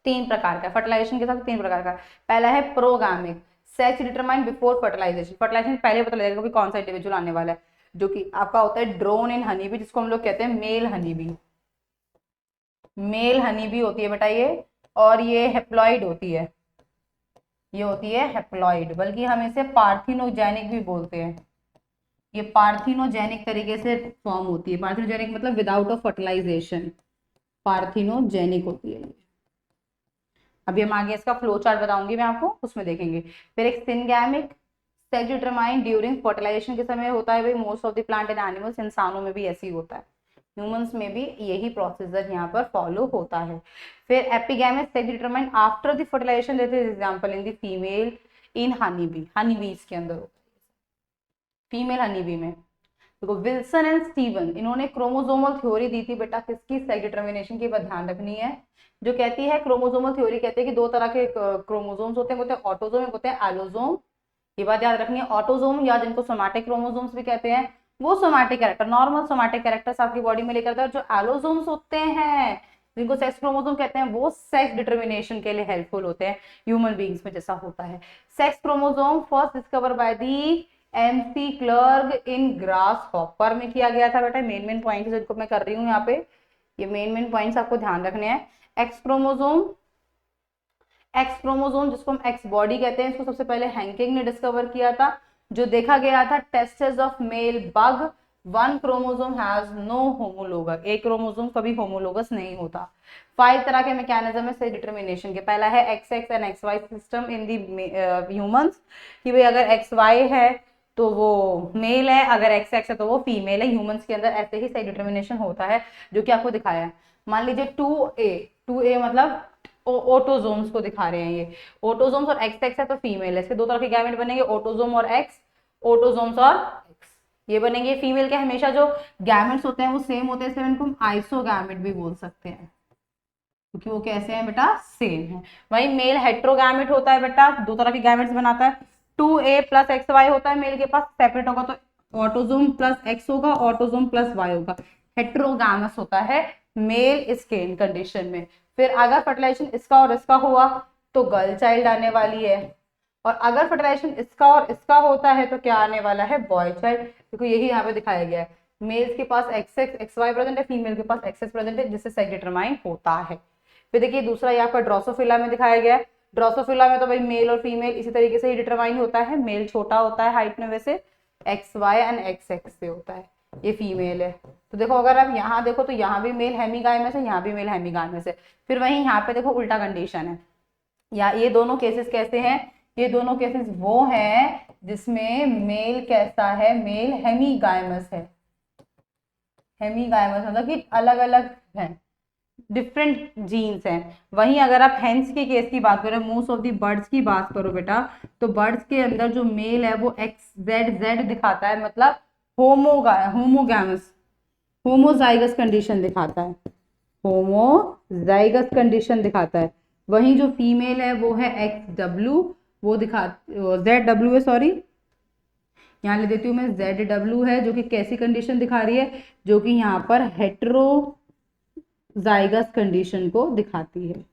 तीन प्रकार का फर्टिलाइजेशन के साथ, तीन प्रकार का। पहला है progamic, sex determine before fertilization. Fertilization पहले पता लगेगा कि कौन सा इंडिविजुअल आने वाला है, जो कि आपका होता है ड्रोन इन हनी बी, जिसको हम लोग कहते हैं male honey bee. Male honey bee होती है बेटा ये, और ये हेप्लॉइड होती है, ये होती है हेप्लॉइड, बल्कि हम इसे पार्थिनोजेनिक भी बोलते हैं। ये पार्थिनोजेनिक तरीके से फॉर्म होती है। पार्थिनोजेनिक मतलब विदाउट ऑफ फर्टिलाइजेशन, पार्थिनोजेनिक होती है ये। अभी हम आगे इसका फ्लो चार्ट बताऊंगी मैं आपको, उसमें देखेंगे। फिर एक सिनगैमिक, सेक्स डिटरमाइन ड्यूरिंग फर्टिलाइजेशन के समय होता है भाई most of the plant and animals. इंसानों में भी ऐसे ही होता है, ह्यूमंस में भी यही प्रोसीजर यहाँ पर फॉलो होता है। फिर epigamic, sex determine after the fertilization, देते हैं example in the female in honey bee. Honey bees के अंदर होता है, फीमेल हनी बी में। देखो विल्सन एंड स्टीवन, इन्होंने क्रोमोसोमल थ्योरी दी थी बेटा किसकी? सेक्स डिटरमिनेशन की। बात ध्यान रखनी है, जो कहती है क्रोमोसोमल थ्योरी कहते हैं कि दो तरह के क्रोमोसोम्स होते हैं, होते हैं ऑटोसोम, होते हैं एलोसोम। ये बात याद रखनी है। ऑटोसोम या जिनको सोमैटिक क्रोमोसोम्स भी कहते हैं, वो somatic character, normal somatic characters आपकी बॉडी में लेकर आता है। और जो एलोसोम्स होते हैं जिनको सेक्स क्रोमोसोम कहते हैं वो सेक्स डिटर्मिनेशन के लिए हेल्पफुल होते हैं ह्यूमन बींग्स में जैसा होता है। Sex chromosome first discover by the MC clerk in grass hopper में किया गया था बेटा। मेन पॉइंट जिनको मैं कर रही हूँ यहाँ पे, ये मेन पॉइंट्स आपको ध्यान रखने हैं। एक्स क्रोमोसोम जिसको हम एक्स बॉडी कहते हैं, इसको सबसे पहले हैंकिंग ने डिस्कवर किया था। जो देखा गया था testes of male bug, one chromosome has no homologous, एक क्रोमोसोम कभी होमोलोगस नहीं होता। 5 तरह के मैकेनिज्म है सेक्स डिटर्मिनेशन के। पहला है XX and XY system in the humans, कि भाई अगर XY है तो वो मेल है, अगर XX है तो वो फीमेल है। ह्यूमंस के अंदर ऐसे ही सेक्स डिटर्मिनेशन होता है, जो कि आपको दिखाया है। मान लीजिए 2A मतलब ऑटोजोम्स को दिखा रहे हैं। ये ऑटोजोम्स और XX है तो फीमेल है, इसके 2 तरह के गैमेट बनेंगे, ऑटोजोम और X, ऑटोजोम्स और X ये बनेंगे। फीमेल के हमेशा जो गैमेट्स होते हैं वो सेम होते हैं, इसलिए इनको हम आइसोगैमेट भी बोल सकते हैं, क्योंकि वो कैसे हैं बेटा, सेम है। वही मेल हेट्रोगैमेट होता है बेटा, 2 तरह के गैमेट्स बनाता है। 2A प्लस XY होता है मेल के पास, सेपरेट होगा तो ऑटोजोम प्लस X होगा, ऑटोजोम प्लस Y होगा। हेट्रोगैमस होता है मेल स्केन कंडीशन में। फिर अगर फर्टिलाइजेशन इसका और इसका हुआ तो गर्ल चाइल्ड आने वाली है, और अगर फर्टिलाइजेशन इसका और इसका होता है तो क्या आने वाला है, बॉय चाइल्ड, क्योंकि यही यहाँ पे दिखाया गया है। मेल्स के पास XX XY प्रेजेंट है, फीमेल के पास XX प्रेजेंट है, जिससे सेक्स डिटरमाइन होता है। फिर देखिए दूसरा यहाँ पर ड्रोसोफिला में दिखाया गया है। ड्रोसोफिला में तो भाई मेल और फीमेल इसी तरीके से ही डिटरमाइन होता है। मेल छोटा होता है हाइट में, वैसे XY एंड XX से होता है, ये फीमेल है। तो देखो अगर आप यहाँ देखो तो यहाँ भी मेल हेमीगाइमस है, यहाँ भी मेल हेमीगाइमस है। फिर वहीं यहाँ पे देखो उल्टा कंडीशन है। या ये दोनों केसेस कैसे हैं, ये दोनों केसेस वो हैं जिसमें मेल कैसा है, मेल हेमीगाइमस है। हेमीगाइमस मतलब कि अलग अलग है, डिफरेंट जीन्स हैं। वहीं अगर आप हेंस के केस की बात करें, मोस्ट ऑफ दी बर्ड्स की बात करो बेटा, तो बर्ड्स के अंदर जो मेल है वो XZZ दिखाता है, मतलब होमोगैमस, होमोजाइगस कंडीशन दिखाता है, होमोजाइगस कंडीशन दिखाता है। वहीं जो फीमेल है वो है XW, वो ZW है, सॉरी यहाँ ले देती हूँ मैं, ZW है, जो कि कैसी कंडीशन दिखा रही है, जो कि यहाँ पर हेट्रोजाइगस कंडीशन को दिखाती है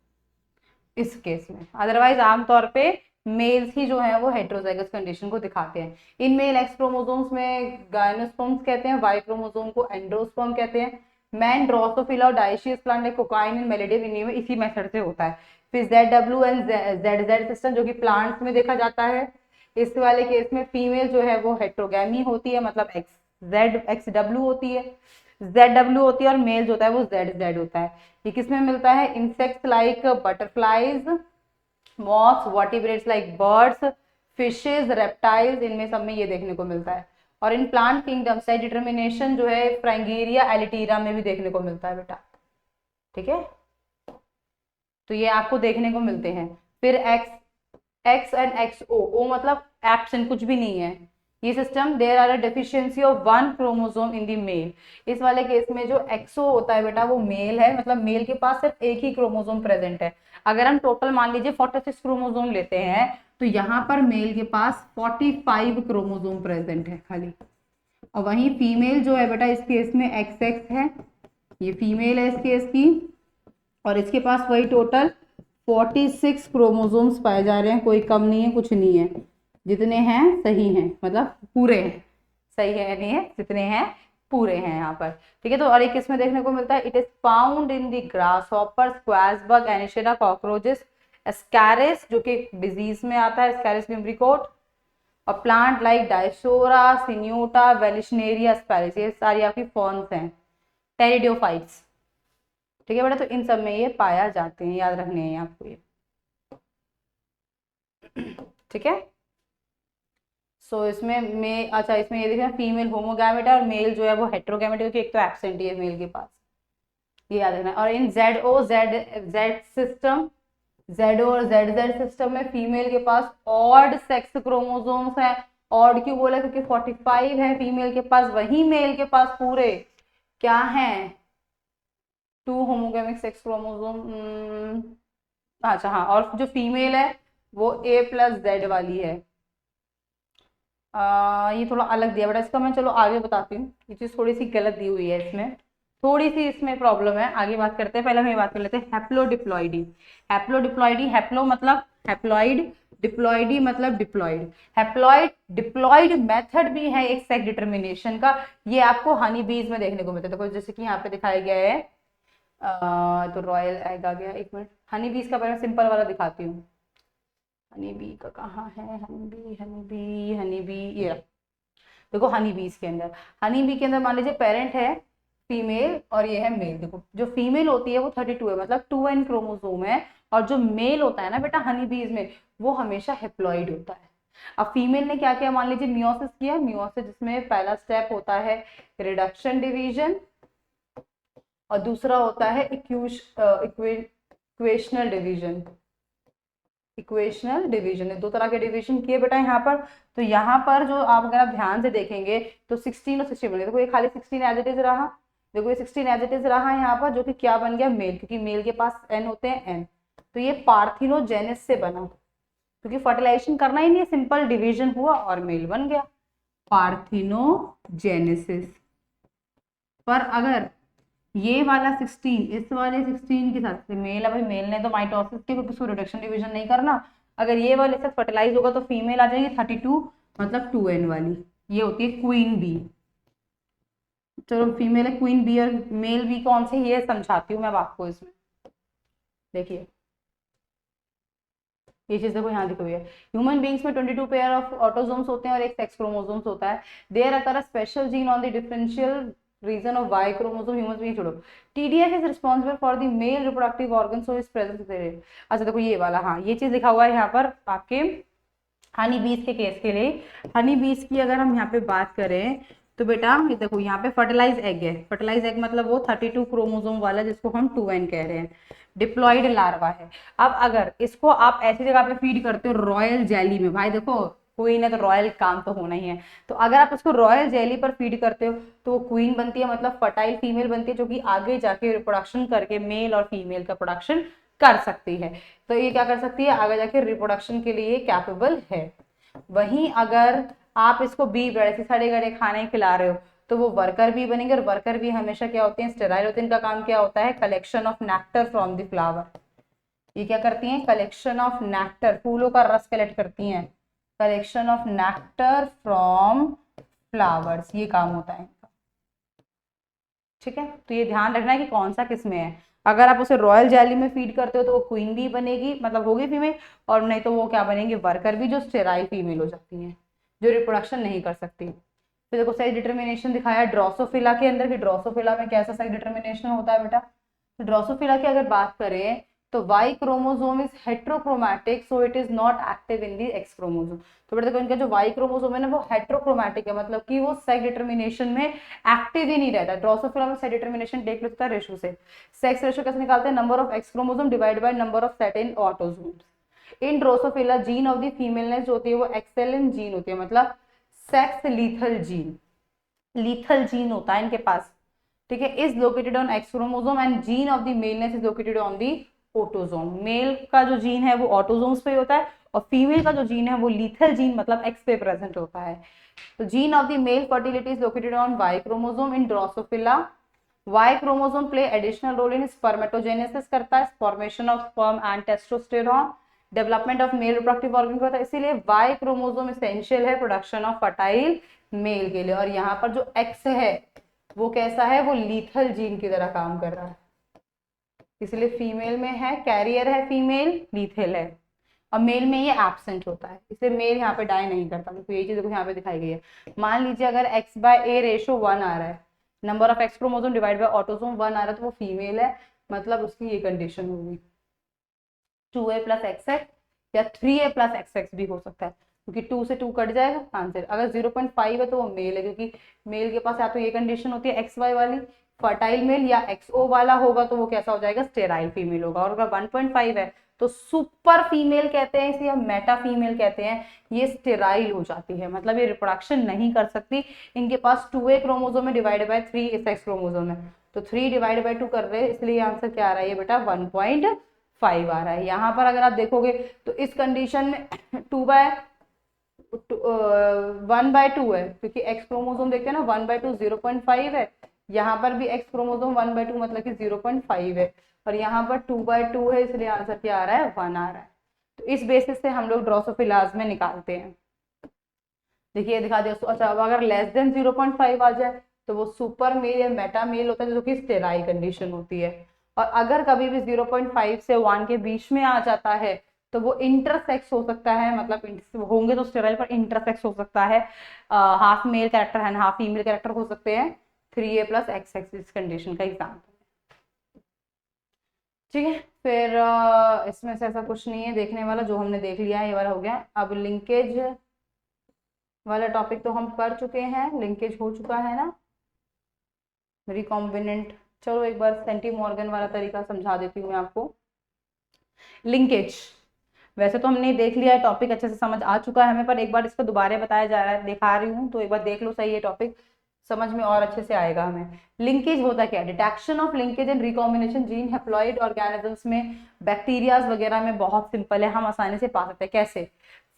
इस केस में। अदरवाइज आमतौर पे मेल्स ही जो है वो हेट्रोजाइगस कंडीशन को दिखाते हैं। इन मेल एक्स क्रोमोसोम्स में गायनोस्पर्म्स कहते हैं, वाई क्रोमोसोम को एंड्रोस्पर्म कहते हैं। मैन ड्रोसोफिला और dioecious plant like cocaine and melandrium इनमें इसी मेथड से होता है। फिर ZW एंड ZZ सिस्टम जो कि प्लांट्स में देखा जाता है। इस वाले केस में फीमेल जो है वो हेट्रोगैमी होती है, मतलब XW होती है, ZW होती है, और मेल जो होता है वो ZZ होता है। ये किसमें मिलता है, insects like butterflies, moths, vertebrates like birds, fishes, reptiles, इनमें सब में ये देखने को मिलता है। और in plant kingdom sex determination जो है फ्रैंगीरिया एलिटीरा में भी देखने को मिलता है बेटा, ठीक है। तो ये आपको देखने को मिलते हैं। फिर X एंड XO, O मतलब एब्सेंट, कुछ भी नहीं है ये system. There are a deficiency of 1 chromosome in the male. इस वाले केस में जो XO होता है बेटा वो मेल है, मतलब मेल के पास सिर्फ एक ही क्रोमोसोम प्रेजेंट है। अगर हम टोटल मान लीजिए 46 क्रोमोसोम लेते हैं तो यहाँ पर मेल के पास 45 क्रोमोसोम प्रेजेंट है खाली। और वहीं फीमेल जो है बेटा इस केस में XX है, ये फीमेल है इस केस की, और इसके पास वही टोटल 46 क्रोमोसोम्स पाए जा रहे हैं, कोई कम नहीं है कुछ नहीं है, जितने हैं सही हैं, मतलब पूरे हैं, सही है नहीं है, जितने हैं पूरे हैं यहाँ पर, ठीक है। तो और एक किसमें देखने को मिलता है, it is found in the grasshopper, squash bug, एनिशेरा, कॉकरोचेस, एस्कैरिस जो कि डिजीज में आता है, एस्कैरिस निम्ब्रिकोट, और प्लांट लाइक डायसोरा, सिन्यूटा, वेलिशनेरिया, एस्पेरिस, ये सारी आपकी फॉर्म्स हैं, टेरिडोफाइट्स, ठीक है बेटा। तो इन सब में ये पाया जाते हैं, याद रखने हैं आपको ये, ठीक है। सो इसमें अच्छा इसमें ये देखिए फीमेल होमोगैमेट है और मेल जो है वो हेट्रोगैमेट है, क्योंकि एक तो एब्सेंट है मेल के पास, ये याद रखना है। और इन ZO Z सिस्टम, ZO और ZZ सिस्टम में फीमेल के पास ऑड सेक्स क्रोमोसोम्स हैं। ऑड क्यों बोला, क्योंकि 45 है फीमेल के पास, वही मेल के पास पूरे क्या हैं, 2 होमोगैमिक सेक्स क्रोमोसोम। अच्छा हाँ, और जो फीमेल है वो A+Z वाली है। ये थोड़ा अलग दिया बेटा इसका, मैं चलो आगे बताती हूँ, ये चीज थोड़ी सी गलत दी हुई है इसमें, थोड़ी सी इसमें प्रॉब्लम है, आगे बात करते हैं। पहले हम ये बात कर लेते हैं हैप्लोडिप्लॉइडी। हैप्लोडिप्लॉइडी, हैप्लो मतलब हैप्लॉइड, डिप्लॉइडी मतलब डिप्लॉइड। हैप्लॉइड डिप्लॉइड मेथड भी है एक सेक्स डिटर्मिनेशन का। ये आपको हनी बीज में देखने को मिलता है। देखो जैसे कि यहाँ पे दिखाया गया है, तो रॉयल एग आ गया। एक मिनट, हनी बीज का पहले सिंपल वाला दिखाती हूँ। हनी बी का कहाँ है, Honey bee, Honey bee, honey bee, ये रहा। देखो हनी बीज के अंदर, हनी बी के अंदर मान लीजिए पेरेंट है फीमेल और ये है मेल। देखो जो फीमेल होती है वो 32 है, मतलब 2n क्रोमोसोम है। और जो मेल होता है ना बेटा हनी बीज में, वो हमेशा हेप्लॉइड होता है। अब फीमेल ने क्या किया, मान लीजिए मियोसिस किया। मियोसिस जिसमें पहला स्टेप होता है रिडक्शन डिवीजन, और दूसरा होता है इक्वेशनल डिवीजन। इक्वेशनल डिवीजन है, दो तरह के डिवीजन किए बेटा यहाँ पर। तो यहाँ पर जो आप अगर आप ध्यान से देखेंगे तो 16 और 16 बन गया। देखो ये खाली 16 एज इट इज रहा। देखो ये 16 एज इट इज रहा यहाँ पर, जो कि क्या बन गया, मेल, क्योंकि मेल के पास एन होते हैं एन। तो ये पार्थिनोजेनेस से बना, क्योंकि फर्टिलाइजेशन करना ही नहीं, सिंपल डिवीजन हुआ और मेल बन गया, पार्थिनोजेनेसिस। पर अगर ये वाला 16 इस वाले 16 के साथ मेल, अभी मेल ने तो माइटोसिस की, क्योंकि उसको रिडक्शन डिवीजन नहीं करना। अगर ये वाले साथ फर्टिलाइज होगा तो फीमेल आ जाएगी 32, मतलब 2n वाली। ये होती है क्वीन बी। चलो फीमेल है क्वीन बी, और मेल बी कौन से, ये समझाती हूँ मैं अब आपको। इसमें देखिए ये चीज देखो यहाँ लिखी हुई है, ह्यूमन बींग्स में 22 पेयर ऑफ ऑटोसोम्स होते हैं और एक सेक्स क्रोमोसोम्स होता है। There occur a special gene on the differential region of Y chromosome. Human being छोड़ो, TDF is responsible for the male reproductive organ, so is present. अच्छा देखो ये वाला, हाँ ये चीज लिखा हुआ है यहाँ पर आपके हनी बीज के केस के लिए। हनी बीज की अगर हम यहाँ पे बात करें तो बेटा ये देखो यहाँ पे फर्टिलाइज एग है। फर्टिलाइज एग मतलब वो 32 क्रोमोसोम वाला, जिसको हम 2n कह रहे हैं। डिप्लॉइड लार्वा है। अब अगर इसको आप ऐसी जगह पे फीड करते हो रॉयल जेली में, भाई देखो क्वीन है तो रॉयल काम तो होना ही है। तो अगर आप उसको रॉयल जेली पर फीड करते हो तो वो क्वीन बनती है, मतलब फर्टाइल फीमेल बनती है, जो कि आगे जाके रिप्रोडक्शन करके मेल और फीमेल का प्रोडक्शन कर सकती है। तो ये क्या कर सकती है, आगे जाके रिप्रोडक्शन के लिए कैपेबल है। वहीं अगर आप इसको बी ब्रेड ऐसे सड़े गड़े खाने खिला रहे हो तो वो वर्कर बी बनेंगे, और वर्कर बी हमेशा क्या होते हैं, स्टेराइल होते हैं। इनका काम क्या होता है, collection of nectar from the flower. ये क्या करती हैं, कलेक्शन ऑफ नेक्टर, फूलों का रस कलेक्ट करती हैं। Collection of nectar from flowers, ये काम होता है इनका। ठीक है, तो ये ध्यान रखना है कि कौन सा किस में है। अगर आप उसे रॉयल जेली में फीड करते हो तो वो क्वीन बी बनेगी, मतलब होगी फीमेल, और नहीं तो वो क्या बनेंगे, वर्कर बी, जो स्टेराइल फीमेल हो जाती हैं, जो रिप्रोडक्शन नहीं कर सकती। फिर देखो सेक्स डिटर्मिनेशन दिखाया ड्रोसोफिला के अंदर, कि ड्रोसोफिला में कैसा सेक्स डिटर्मिनेशन होता है बेटा। तो ड्रोसोफिला की अगर बात करें तो Y chromosome is heterochromatic, so it is not active in the X chromosome. तो बेटा देखो इनका जो वाई क्रोमोसोम है ना वो हेट्रोक्रोमैटिक है, मतलब कि वो सेक्स डिटर्मिनेशन में एक्टिव ही नहीं रहता। ड्रोसोफिला में सेक्स डिटर्मिनेशन टेक प्लेस होता है रेशो से। सेक्स रेशो कैसे निकालते हैं, number of X chromosome divide by number of सेटेन autosomes. In Drosophila gene of the femaleness जो होती है वो एक्सेलेंट जीन होती है, मतलब sex lethal gene, lethal gene होता है इनके पास। ठीक है, is located on X chromosome and gene of the maleness is located on the autosome. Male का जो जीन है वो ऑटोसोम्स पे होता है, और फीमेल का जो जीन है वो लीथल जीन मतलब एक्स पे प्रेजेंट होता है। तो gene of the male fertility is located on Y chromosome in Drosophila. Y chromosome play additional role in spermatogenesis, करता है formation of sperm and testosterone, development of male reproductive organ करता है। इसीलिए वाई क्रोमोसोम एसेंशियल है प्रोडक्शन ऑफ फर्टाइल मेल के लिए। और यहाँ पर जो एक्स है वो कैसा है, वो लीथल जीन की तरह काम कर रहा है, इसलिए फीमेल में है कैरियर है, फीमेल लीथल है, और मेल में ये एब्सेंट होता है, इसलिए मेल यहाँ पे डाई नहीं करता। तो ये चीज देखो यहाँ पे दिखाई गई है। मान लीजिए अगर x बाय ए रेशो 1 आ रहा है, number of X chromosome divide bye autosome 1 आ रहा है, तो वो फीमेल है, मतलब उसकी ये कंडीशन होगी 2a प्लस XX या 3a प्लस XX भी हो सकता है, क्योंकि 2 से 2 कट जाएगा आंसर। अगर 0.5 है तो वो मेल है, क्योंकि मेल के पास या तो ये कंडीशन होती है XY वाली फर्टाइल मेल, या XO वाला होगा तो वो कैसा हो जाएगा, स्टेराइल फीमेल होगा। और अगर 1.5 है तो सुपर फीमेल कहते हैं इसे, या मेटा फीमेल कहते हैं। ये स्टेराइल हो जाती है, मतलब ये रिप्रोडक्शन नहीं कर सकती। इनके पास 2a क्रोमोसोम है डिवाइडेड बाय 3 सेक्स क्रोमोसोम है, तो 3 डिवाइड बाय 2 कर रहे हैं, इसलिए आंसर क्या आ रहा है बेटा 1.5 आ रहा है। यहाँ पर अगर आप देखोगे तो इस कंडीशन में 1/2 है, क्योंकि एक्स क्रोमोसोम देखते हैं ना 1/2 0.5 है, यहाँ पर भी एक्स क्रोमोसोम 1/2 मतलब कि 0.5 है, और यहाँ पर 2/2 है, इसलिए आंसर क्या आ रहा है, 1 आ रहा है। तो इस बेसिस से हम लोग ड्रोसोफिलाज में निकालते हैं। देखिए दिखा दिया। अच्छा, अब अगर लेस देन 0.5 आ जाए तो वो सुपर मेल या मेटा मेल होता है, जो कि स्टेराइल कंडीशन होती है। और अगर कभी भी 0.5 से 1 के बीच में आ जाता है तो वो इंटरसेक्स हो सकता है, मतलब होंगे तो स्टेराइल पर इंटरसेक्स हो सकता है। हाफ मेल कैरेक्टर है, हाफ फीमेल कैरेक्टर हो सकते हैं। 3A+XX इस कंडीशन का एग्जाम्पल। ठीक है, फिर इसमें से ऐसा कुछ नहीं है देखने वाला, जो हमने देख लिया है ये वाला हो गया। अब लिंकेज वाला टॉपिक तो हम कर चुके हैं, लिंकेज हो चुका है ना, रिकॉम्बिनेंट। चलो एक बार सेंटी मॉर्गन वाला तरीका समझा देती हूँ मैं आपको। लिंकेज वैसे तो हमने देख लिया है, टॉपिक अच्छे से समझ आ चुका है हमें, पर एक बार इसको दोबारा बताया जा रहा है, दिखा रही हूँ, तो एक बार देख लो सही, ये टॉपिक समझ में और अच्छे से आएगा हमें। लिंकेज होता क्या है? Detection of linkage and recombination gene haploid organisms में, बैक्टीरियाज वगैरह में बहुत सिंपल है, हम आसानी से पा सकते हैं। कैसे?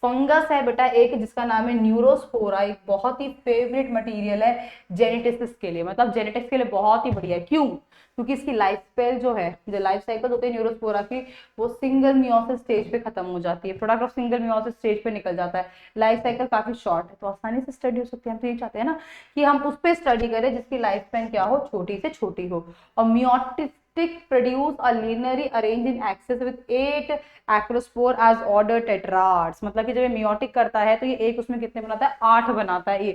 फंगस है बेटा एक, जिसका नाम है न्यूरोस्पोरा, एक बहुत ही फेवरेट मटेरियल है जेनेटिक्स के लिए, मतलब जेनेटिक्स के लिए बहुत ही बढ़िया है। क्यों? क्योंकि इसकी लाइफ स्पेल जो है, जो लाइफ साइकिल होती है न्यूरोस्पोरा की, वो सिंगल मियोसिस स्टेज पे खत्म हो जाती है, product of single meiosis stage पे निकल जाता है। लाइफ साइकिल काफी शॉर्ट है, तो आसानी से स्टडी हो सकती है। हम तो ये चाहते हैं ना कि हम उस पर स्टडी करें जिसकी लाइफ स्पेन क्या हो, छोटी से छोटी हो। और meiotic produce a linearly arrange in excess with 8 ascospore as order tetrads, मतलब कि जब ये मियोटिक करता है तो ये एक उसमें कितने बनाता है, 8 बनाता है। ये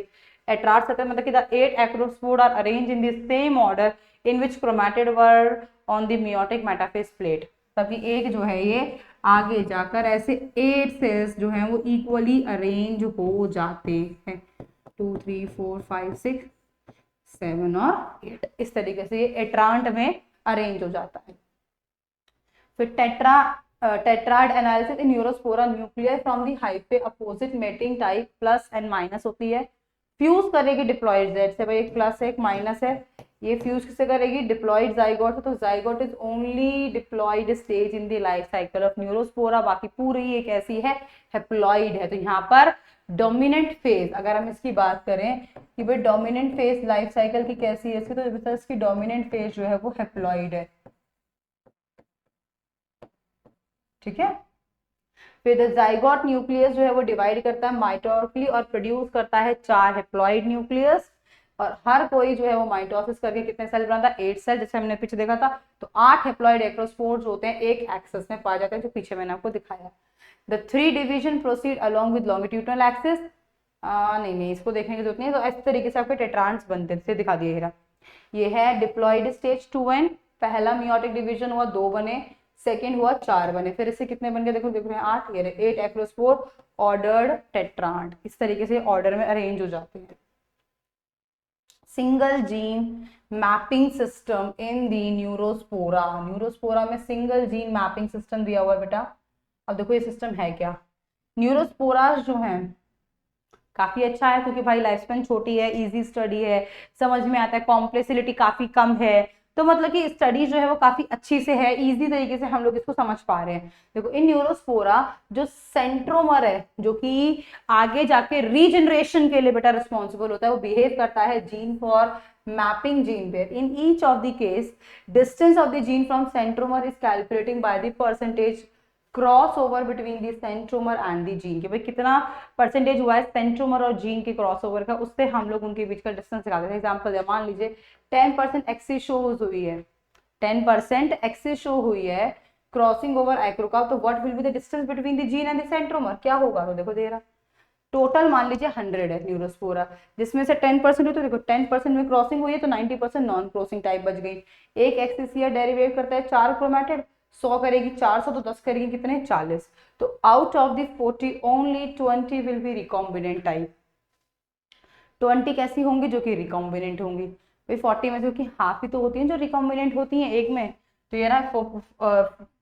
टेट्राड्स कहते हैं, मतलब कि the 8 ascospore are arrange in the same order in which chromatid were on the meiotic metaphase plate। तभी एक जो है ये आगे जाकर ऐसे 8 सेल्स जो हैं वो इक्वली अरेंज हो जाते हैं। 2 3 4 5 6 7 और 8 इस तरीके से ये एट्रांट में अरेंज हो जाता है। फिर tetrad analysis in Neurospora nuclear from the hyphae opposite mating type plus and minus होती है। फ्यूज करेगी डिप्लॉइड जेड से, भाई एक प्लस है एक माइनस है, ये फ्यूज किससे करेगी, डिप्लॉइड जाइगोट से। तो zygote is only diploid stage in the life cycle of Neurospora, बाकी पूरी एक ऐसी है हैप्लॉइड है। तो यहाँ पर डोमिनेंट फेज, अगर हम इसकी बात करें कि भाई डोमिनेंट फेज लाइफ साइकिल की कैसी है इसकी, तो इसकी डोमिनेंट फेज जो है वो हैप्लॉइड है। ठीक है, फिर जाइगोट न्यूक्लियस जो है वो डिवाइड करता है माइटोटिकली और प्रोड्यूस करता है 4 हैप्लॉइड न्यूक्लियस, और हर कोई जो है वो माइटोसिस करके कितने सेल बनाता है, 8 सेल, जैसे हमने पीछे देखा था। तो 8 हैप्लॉइड एक्रोस्पोर्स होते हैं, एक एक्सिस में पाए जाते हैं, जो पीछे मैंने आपको दिखाया। The 3 division proceed along with longitudinal axis. नहीं, इसको देखने की जरूरत नहीं है। तो इस तरीके से आपके टेट्रांड्स बनते हैं, दिखा दिए। ये है डिप्लॉइड स्टेज 2n, पहला मियोटिक डिवीजन हुआ, 2 बने, सेकेंड हुआ 4 बने, फिर इससे कितने बन गए, देखो 8, ये 8 एक्रोस्पोर ऑर्डर्ड टेट्रांड, इस तरीके से ऑर्डर में अरेंज हो जाते हैं। Single gene mapping system in the Neurospora, Neurospora में सिंगल जीन मैपिंग सिस्टम दिया हुआ है बेटा। अब देखो ये सिस्टम है क्या, न्यूरोस्पोरास जो है काफी अच्छा है, क्योंकि भाई लाइफ स्पेन छोटी है, इजी स्टडी है, समझ में आता है, कॉम्प्लेक्सिटी काफी कम है, तो मतलब कि स्टडी जो है वो काफी अच्छी से है, इजी तरीके से हम लोग इसको समझ पा रहे हैं। देखो इन न्यूरोस्पोरा जो सेंट्रोमर है, जो कि आगे जाके रीजनरेशन के लिए बेटा रिस्पॉन्सिबल होता है, वो बिहेव करता है gene for mapping gene pair. In each of the case distance of the gene from centromere is calculating by the percentage cross over between the centromere and the gene, कि भाई कितना परसेंटेज हुआ है सेंट्रोमर और जीन के क्रॉस ओवर का, उससे हम लोग उनके बीच का डिस्टेंस निकालते हैं। एग्जांपल मान लीजिए 10% एक्सिस शो हुई है, 10% एक्सिस शो हुई है क्रॉसिंग ओवर एक्रोका, तो what will be the distance between the gene and the centromere, क्या होगा, तो देखो दे रहा टोटल मान लीजिए 100 है न्यूरोस्पोरा, जिसमें से 10% है, तो देखो 10% में क्रॉसिंग हुई है तो 90% नॉन क्रॉसिंग टाइप बच गई। एक एक्सिस here डेरिवेट करता है 4 क्रोमेटिड, 100 करेगी 400, तो 10 करेगी कितने, 40। तो out of the 40 only 20 will be recombinant type, 20 कैसी होंगी, जो कि रिकॉम्बिनेंट होंगी। भाई 40 में जो कि हाफ ही तो होती है जो रिकॉम्बिनेंट होती है एक में, तो ये ना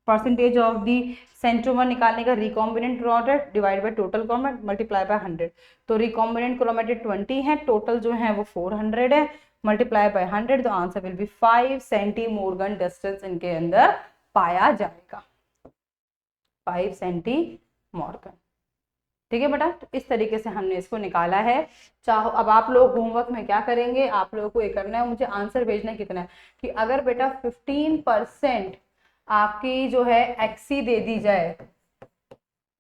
परसेंटेज ऑफ दी सेंट्रोमर निकालने का, recombinant chromatid divide by total chromatid multiply by 100, तो रिकॉम्बिनेंट क्रोमेटिड 20 है, टोटल जो है वो 400 है, मल्टीप्लाई बाय 100, तो आंसर विल बी 5 सेंटीमोर्गन डिस्टेंस इनके अंदर पाया जाएगा, 5 सेंटीमोर्गन। ठीक है बेटा, तो इस तरीके से हमने इसको निकाला है। चाहो अब आप लोग होमवर्क में क्या करेंगे, आप लोगों को ये करना है, मुझे आंसर भेजना है कितना है, कि अगर बेटा 15% आपकी जो है एक्सी दे दी जाए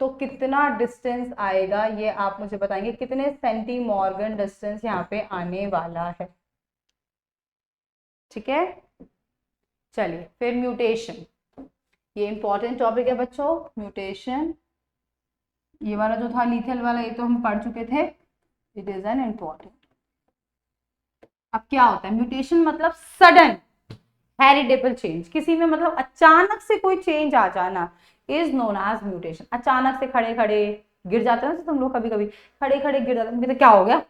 तो कितना डिस्टेंस आएगा, ये आप मुझे बताएंगे, कितने सेंटीमॉर्गन डिस्टेंस यहाँ पे आने वाला है। ठीक है, चलिए फिर म्यूटेशन, ये इंपॉर्टेंट टॉपिक है बच्चों, म्यूटेशन। ये वाला जो था लीथल वाला, ये तो हम पढ़ चुके थे, इट इज एन इम्पॉर्टेंट। अब क्या होता है म्यूटेशन, मतलब सडन हेरिडेबल चेंज, किसी में मतलब अचानक से कोई चेंज आ जाना इज नोन एज म्यूटेशन। अचानक से खड़े खड़े गिर जाते हैं ना तुम लोग, कभी कभी खड़े खड़े गिर जाते हैं, तो क्या हो गया।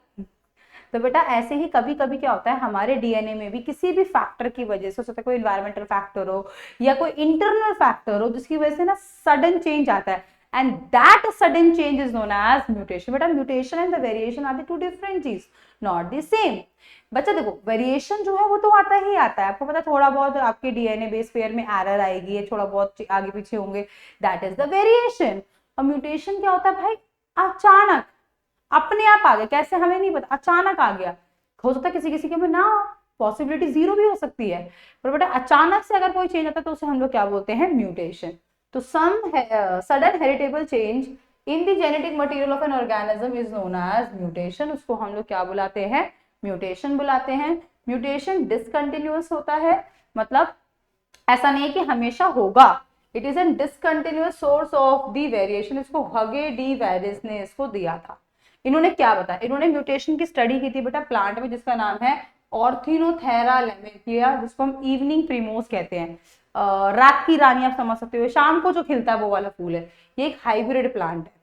तो बेटा ऐसे ही कभी कभी क्या होता है, हमारे डीएनए में भी किसी भी फैक्टर की वजह से, हो सकता है कोई इन्वायरमेंटल फैक्टर हो या कोई इंटरनल फैक्टर हो, जिसकी वजह से ना सडन चेंज आता है, and that sudden change is known as mutation. बेटा mutation and the variation are the two different चीज, नॉट द सेम। बच्चा देखो वेरिएशन जो है वो तो आता ही आता है, आपको पता थोड़ा बहुत आपके डीएनए बेस पेयर में एरर आएगी, थोड़ा बहुत आगे पीछे होंगे, दैट इज द वेरिएशन। और म्यूटेशन क्या होता है भाई, अचानक अपने आप आ गया, कैसे हमें नहीं पता, अचानक आ गया। हो सकता है किसी किसी के में ना, पॉसिबिलिटी 0 भी हो सकती है, पर बेटा अचानक से अगर कोई चेंज आता है तो उसे हम लोग क्या बोलते हैं, म्यूटेशन। तो some sudden heritable change in the genetic material of an organism is known as mutation, उसको हम लोग क्या बुलाते हैं, म्यूटेशन बुलाते हैं। म्यूटेशन डिसकंटिन्यूअस होता है, मतलब ऐसा नहीं है कि हमेशा होगा, it is N discontinuous source of the variation. इसको हगे डी वेरिस ने इसको दिया था। इन्होंने क्या बताया, इन्होंने म्यूटेशन की स्टडी की थी बेटा प्लांट में, जिसका नाम है ऑर्थिनोथेरा लेमेकिया, जिसको हम इवनिंग प्रीमोस कहते हैं, रात की रानी आप समझ सकते हो, शाम को जो खिलता है वो वाला फूल है, ये एक हाइब्रिड प्लांट है।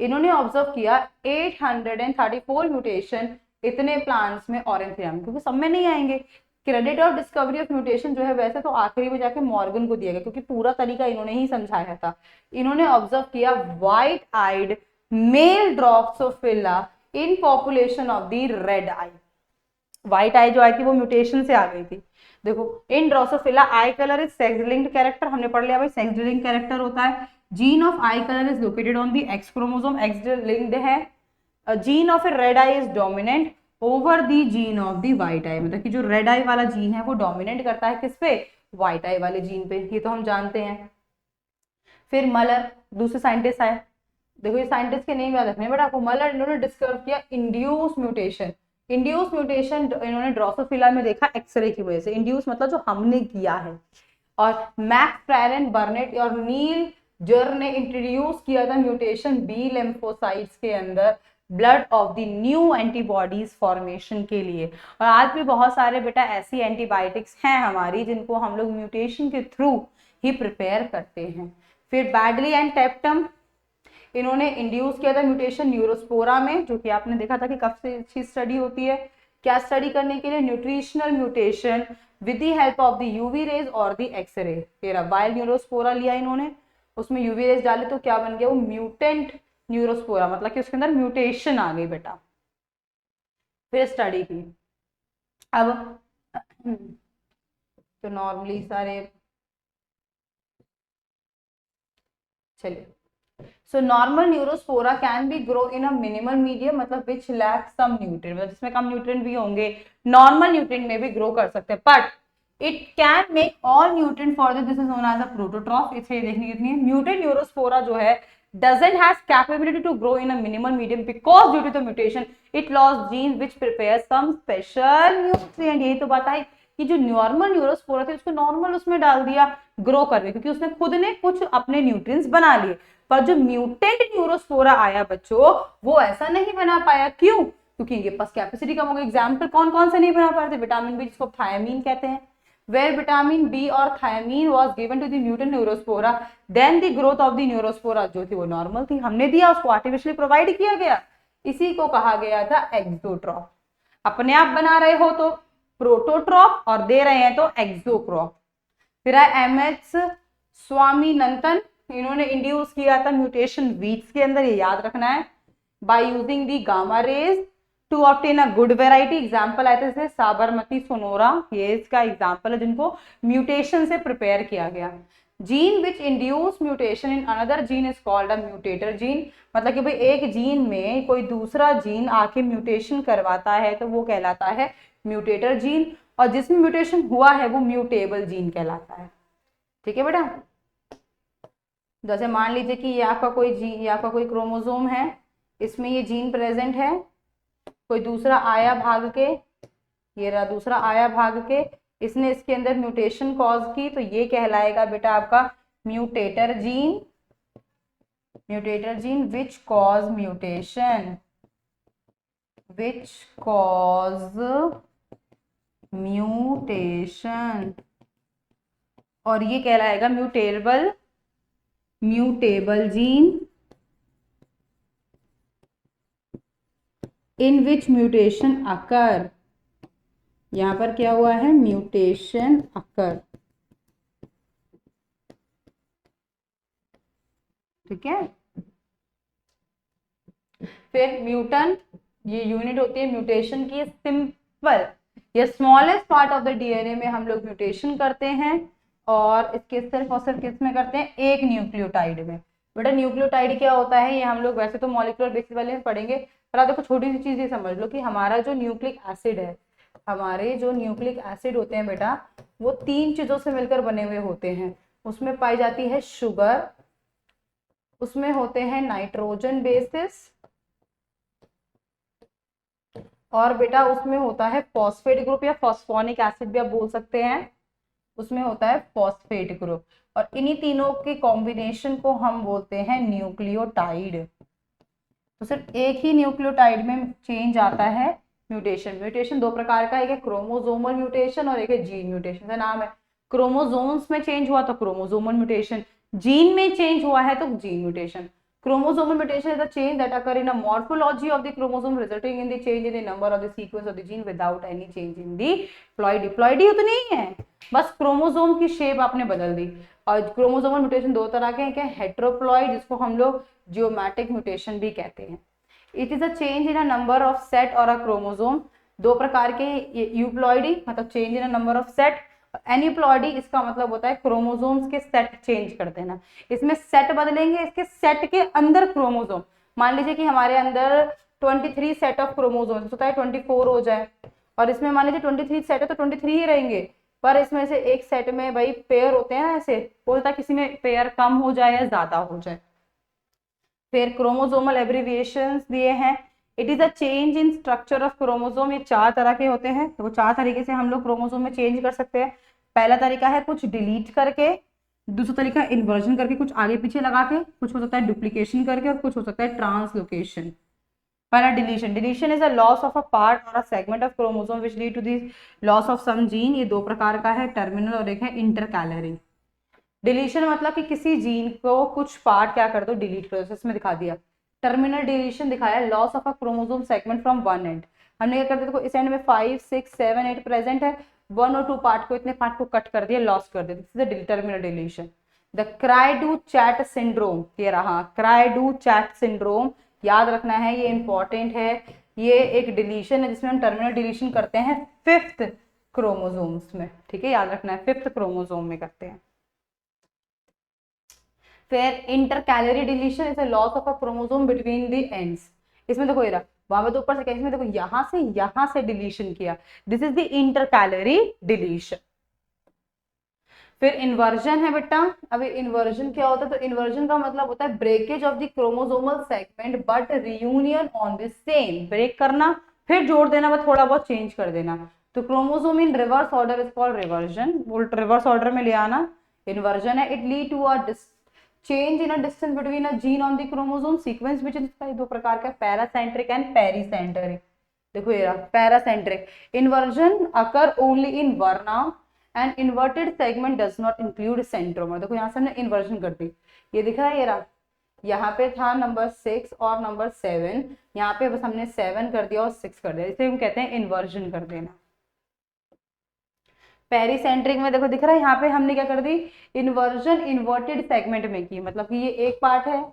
इन्होंने ऑब्जर्व किया 834 म्यूटेशन इतने प्लांट्स में ऑरेंथिया में, क्योंकि सब में नहीं आएंगे। Credit of discovery of mutation जो है वैसे तो आखिरी में जाके मॉर्गन को दिया गया, क्योंकि पूरा तरीका इन्होंने ही समझाया था। इन्होंने ऑब्जर्व किया white eyed male Drosophila in population of the red eye. White eye जो आई थी वो म्यूटेशन से आ गई थी। देखो in Drosophila eye colour is sex linked character, हमने पढ़ लिया भाई सेक्स लिंक्ड कैरेक्टर होता है। Gene of eye colour is located on the X chromosome, X linked है। Gene of a red eye is dominant over the gene of the white eye, मतलब कि जो रेड आई वाला जीन है वो डोमिनेट करता है किस पे, व्हाइट आई वाले जीन पे, ये तो हम जानते हैं। फिर मलर दूसरे साइंटिस्ट आए, देखो ये साइंटिस्ट के नेम याद रखने बट आपको, मलर इन्होंने डिस्कवर किया इंड्यूस म्यूटेशन। इंड्यूस म्यूटेशन इन्होंने ड्रोसोफिला में देखा एक्सरे की वजह से, इंड्यूस मतलब जो हमने किया है। और मैकफ्रेरन, बर्नेट और नील जर ने इंट्रोड्यूस किया था म्यूटेशन बी लिम्फोसाइट्स के अंदर blood of the new antibodies formation के लिए। और आज भी बहुत सारे बेटा ऐसी एंटीबायोटिक्स हैं हमारी जिनको हम लोग म्यूटेशन के थ्रू ही प्रिपेयर करते हैं। फिर बैडली एंड टेप्टम इन्होंने इंड्यूस किया था म्यूटेशन न्यूरोस्पोरा में, जो कि आपने देखा था कि काफी अच्छी स्टडी होती है। क्या स्टडी करने के लिए, nutritional mutation with the help of the UV rays और द एक्सरे। तेरा वाइल्ड न्यूरोस्पोरा लिया इन्होंने, उसमें यूवी रेज डाले तो क्या बन गया, वो म्यूटेंट न्यूरोस्पोरा, मतलब कि उसके अंदर म्यूटेशन आ गई बेटा। फिर स्टडी की। अब तो नॉर्मली सारे, चलिए, so normal Neurospora can be grow in a minimal medium, मतलब विच लैक सम न्यूट्रिएंट, मतलब जिसमें कम न्यूट्रिएंट भी होंगे, नॉर्मल न्यूट्रिएंट में भी ग्रो कर सकते हैं, but it can make all nutrient for this is known as a prototroph. इसे देखने कितनी है, म्यूटेड न्यूरोस्पोरा जो है doesn't has capability to grow in a minimal medium because due to the mutation it lost genes which prepare some special nutrient। यही तो बात आई कि जो नॉर्मल न्यूरोस्पोरा थी उसको नॉर्मल उसमें डाल दिया ग्रो करने, क्योंकि उसने खुद ने कुछ अपने न्यूट्रिएंट्स बना लिए। पर जो म्यूटेंट न्यूरोस्पोरा आया बच्चों वो ऐसा नहीं बना पाया, क्यों, क्योंकि इनके पास कैपेसिटी कम हो गई। एग्जाम्पल कौन कौन से नहीं बना पाए थे, विटामिन बी जिसको थायमीन कहते हैं, where vitamin B or thiamine was given to the mutant neurospora, then the growth of the neurospora जो थी वो नॉर्मल थी, हमने दिया उसको, आर्टिफिशियली प्रोवाइड किया गया, इसी को कहा गया था एक्सोट्रॉफ। अपने आप बना रहे हो तो प्रोटोट्रॉफ और दे रहे हैं तो एक्सोट्रॉफ। फिर एमएच स्वामीनाथन, इन्होंने इंड्यूस किया था म्यूटेशन वीट्स के अंदर, ये याद रखना है, by using the gamma rays to obtain a good variety. Example आए थे जैसे साबरमती सोनोरा, ये इसका एग्जाम्पल है जिनको म्यूटेशन से प्रिपेयर किया गया। Gene which induce mutation in another gene is called a mutator gene. मतलब कि भाई एक जीन में कोई दूसरा जीन आके म्यूटेशन करवाता है तो वो कहलाता है म्यूटेटर जीन, और जिसमें म्यूटेशन हुआ है वो म्यूटेबल जीन कहलाता है। ठीक है बेटा, जैसे मान लीजिए कि ये आपका कोई जीन, ये आपका कोई क्रोमोसोम है, इसमें ये जीन प्रेजेंट है, कोई दूसरा आया भाग के, ये रहा दूसरा आया भाग के, इसने इसके अंदर म्यूटेशन कॉज की, तो ये कहलाएगा बेटा आपका mutator gene. Mutator gene which cause mutation, which cause mutation, और ये कहलाएगा mutable, mutable gene in which mutation occur. यहां पर क्या हुआ है, म्यूटेशन अकर। ठीक है, फिर म्यूटन, ये यूनिट होती है म्यूटेशन की, सिंपल या smallest part of the DNA में हम लोग म्यूटेशन करते हैं, और इसके सिर्फ और सिर्फ किस में करते हैं, एक न्यूक्लियोटाइड में। बेटा न्यूक्लियोटाइड क्या होता है, ये हम लोग वैसे तो मॉलिक्यूलर बेसिस वाले में पढ़ेंगे, पर आप देखो छोटी सी चीज ये समझ लो कि हमारा जो न्यूक्लिक एसिड है, हमारे जो न्यूक्लिक एसिड होते हैं बेटा, वो 3 चीजों से मिलकर बने हुए होते हैं। उसमें पाई जाती है शुगर, उसमें होते हैं नाइट्रोजन बेसिस, और बेटा उसमें होता है फॉस्फेट ग्रुप या फॉस्फोनिक एसिड भी आप बोल सकते हैं, उसमें होता है फॉस्फेट ग्रुप, और इन्हीं तीनों के कॉम्बिनेशन को हम बोलते हैं न्यूक्लियोटाइड। तो सिर्फ एक ही न्यूक्लियोटाइड में चेंज आता है म्यूटेशन। म्यूटेशन 2 प्रकार का, एक है क्रोमोसोमल म्यूटेशन और एक है जीन म्यूटेशन। का नाम है क्रोमोसोम्स में चेंज हुआ तो क्रोमोसोमल म्यूटेशन, जीन में चेंज हुआ है तो gene mutation. Chromosomal mutation is a change that occur in a morphology of the chromosome resulting in the change in the number of the sequence of the gene without any change in the ploidy। ploidy तो नहीं है, बस क्रोमोसोम की शेप आपने बदल दी। और क्रोमोसोमल म्यूटेशन 2 तरह के हैं, क्या हेट्रोप्लॉइड, जिसको हम लोग जियोमेट्रिक म्यूटेशन भी कहते हैं। It is a change in a number of set और अ क्रोमोसोम। 2 प्रकार के, यूप्लॉइडी मतलब change in a number of set, aneuploidy इसका मतलब होता है क्रोमोसोम्स के सेट चेंज कर देना। इसमें सेट बदलेंगे, इसके सेट के अंदर क्रोमोसोम, मान लीजिए कि हमारे अंदर 23 सेट ऑफ क्रोमोसोम होता है, 24 हो जाए, और इसमें मान लीजिए 23 सेट है तो 23 ही रहेंगे, पर इसमें से एक सेट में भाई पेयर होते हैं ना, ऐसे हो सकता है किसी में पेयर कम हो जाए या ज्यादा हो जाए। फिर क्रोमोसोमल एब्रिविएशंस दिए हैं। It is a change in structure of chromosome. ये 4 तरह के होते हैं, तो 4 तरीके से हम लोग क्रोमोसोम में चेंज कर सकते हैं। पहला तरीका है कुछ डिलीट करके, दूसरा तरीका इन्वर्जन करके, कुछ आगे पीछे लगा के, कुछ हो सकता है डुप्लीकेशन करके, और कुछ हो सकता है ट्रांसलोकेशन। पहला deletion. Deletion is a loss of a part और a segment of chromosome which lead to the loss of some gene. ये 2 प्रकार का है, टर्मिनल और एक है इंटरकैलरी। डिलीशन मतलब कि किसी जीन को कुछ पार्ट क्या कर दो, डिलीट कर दो, इसमें दिखा दिया। टर्मिनल डिलीशन दिखाया, loss of a chromosome segment from one and. हमने क्या कर दिया, देखो इस एंड में 5, 6, 7, 8 प्रेजेंट है, 1 और 2 पार्ट को, इतने पार्ट को कट कर दिया, लॉस कर दिया, this is the terminal deletion. The cri du chat syndrome, ये रहा क्राइडू-चैट सिंड्रोम, याद रखना है, ये इंपॉर्टेंट है। ये एक डिलीशन है जिसमें हम टर्मिनल डिलीशन करते हैं 5th क्रोमोसोम्स में। ठीक है, याद रखना है 5th क्रोमोसोम में करते हैं। फिर intercalary deletion is a loss of a chromosome between the ends. इसमें देखो ये रहा, वहां पे तो ऊपर से क्या, इसमें देखो यहां से डिलीशन किया, this is the intercalary deletion. फिर इन्वर्जन है बेटा। अभी इन्वर्जन क्या होता है, तो इन्वर्जन का मतलब होता है breakage of the chromosomal segment but reunion on the same. Break करना फिर जोड़ देना, बस थोड़ा बहुत चेंज कर देना। तो chromosome in reverse order is called reversion, उल्ट रिवर्स ऑर्डर में ले आना इन्वर्जन है। It lead to a change in a distance between a gene on the chromosome sequence which is 2 प्रकार का, पैरासेंट्रिक एंड पेरीसेंट्रिक। देखो ये paracentric. Inversion occur only in one arm and inverted segment does not include centromere. देखो यहाँ से हमने इन्वर्जन कर दी, ये दिख रहा है, ये रहा, यहाँ पे था नंबर 6 और नंबर 7, यहाँ पे बस हमने 7 कर दिया और 6 कर दिया, इसे हम कहते हैं इन्वर्जन कर देना। पेरीसेंट्रिक में देखो दिख रहा है, यहाँ पे हमने क्या कर दी, इन्वर्जन इन्वर्टेड सेगमेंट में की, मतलब कि ये एक पार्ट है,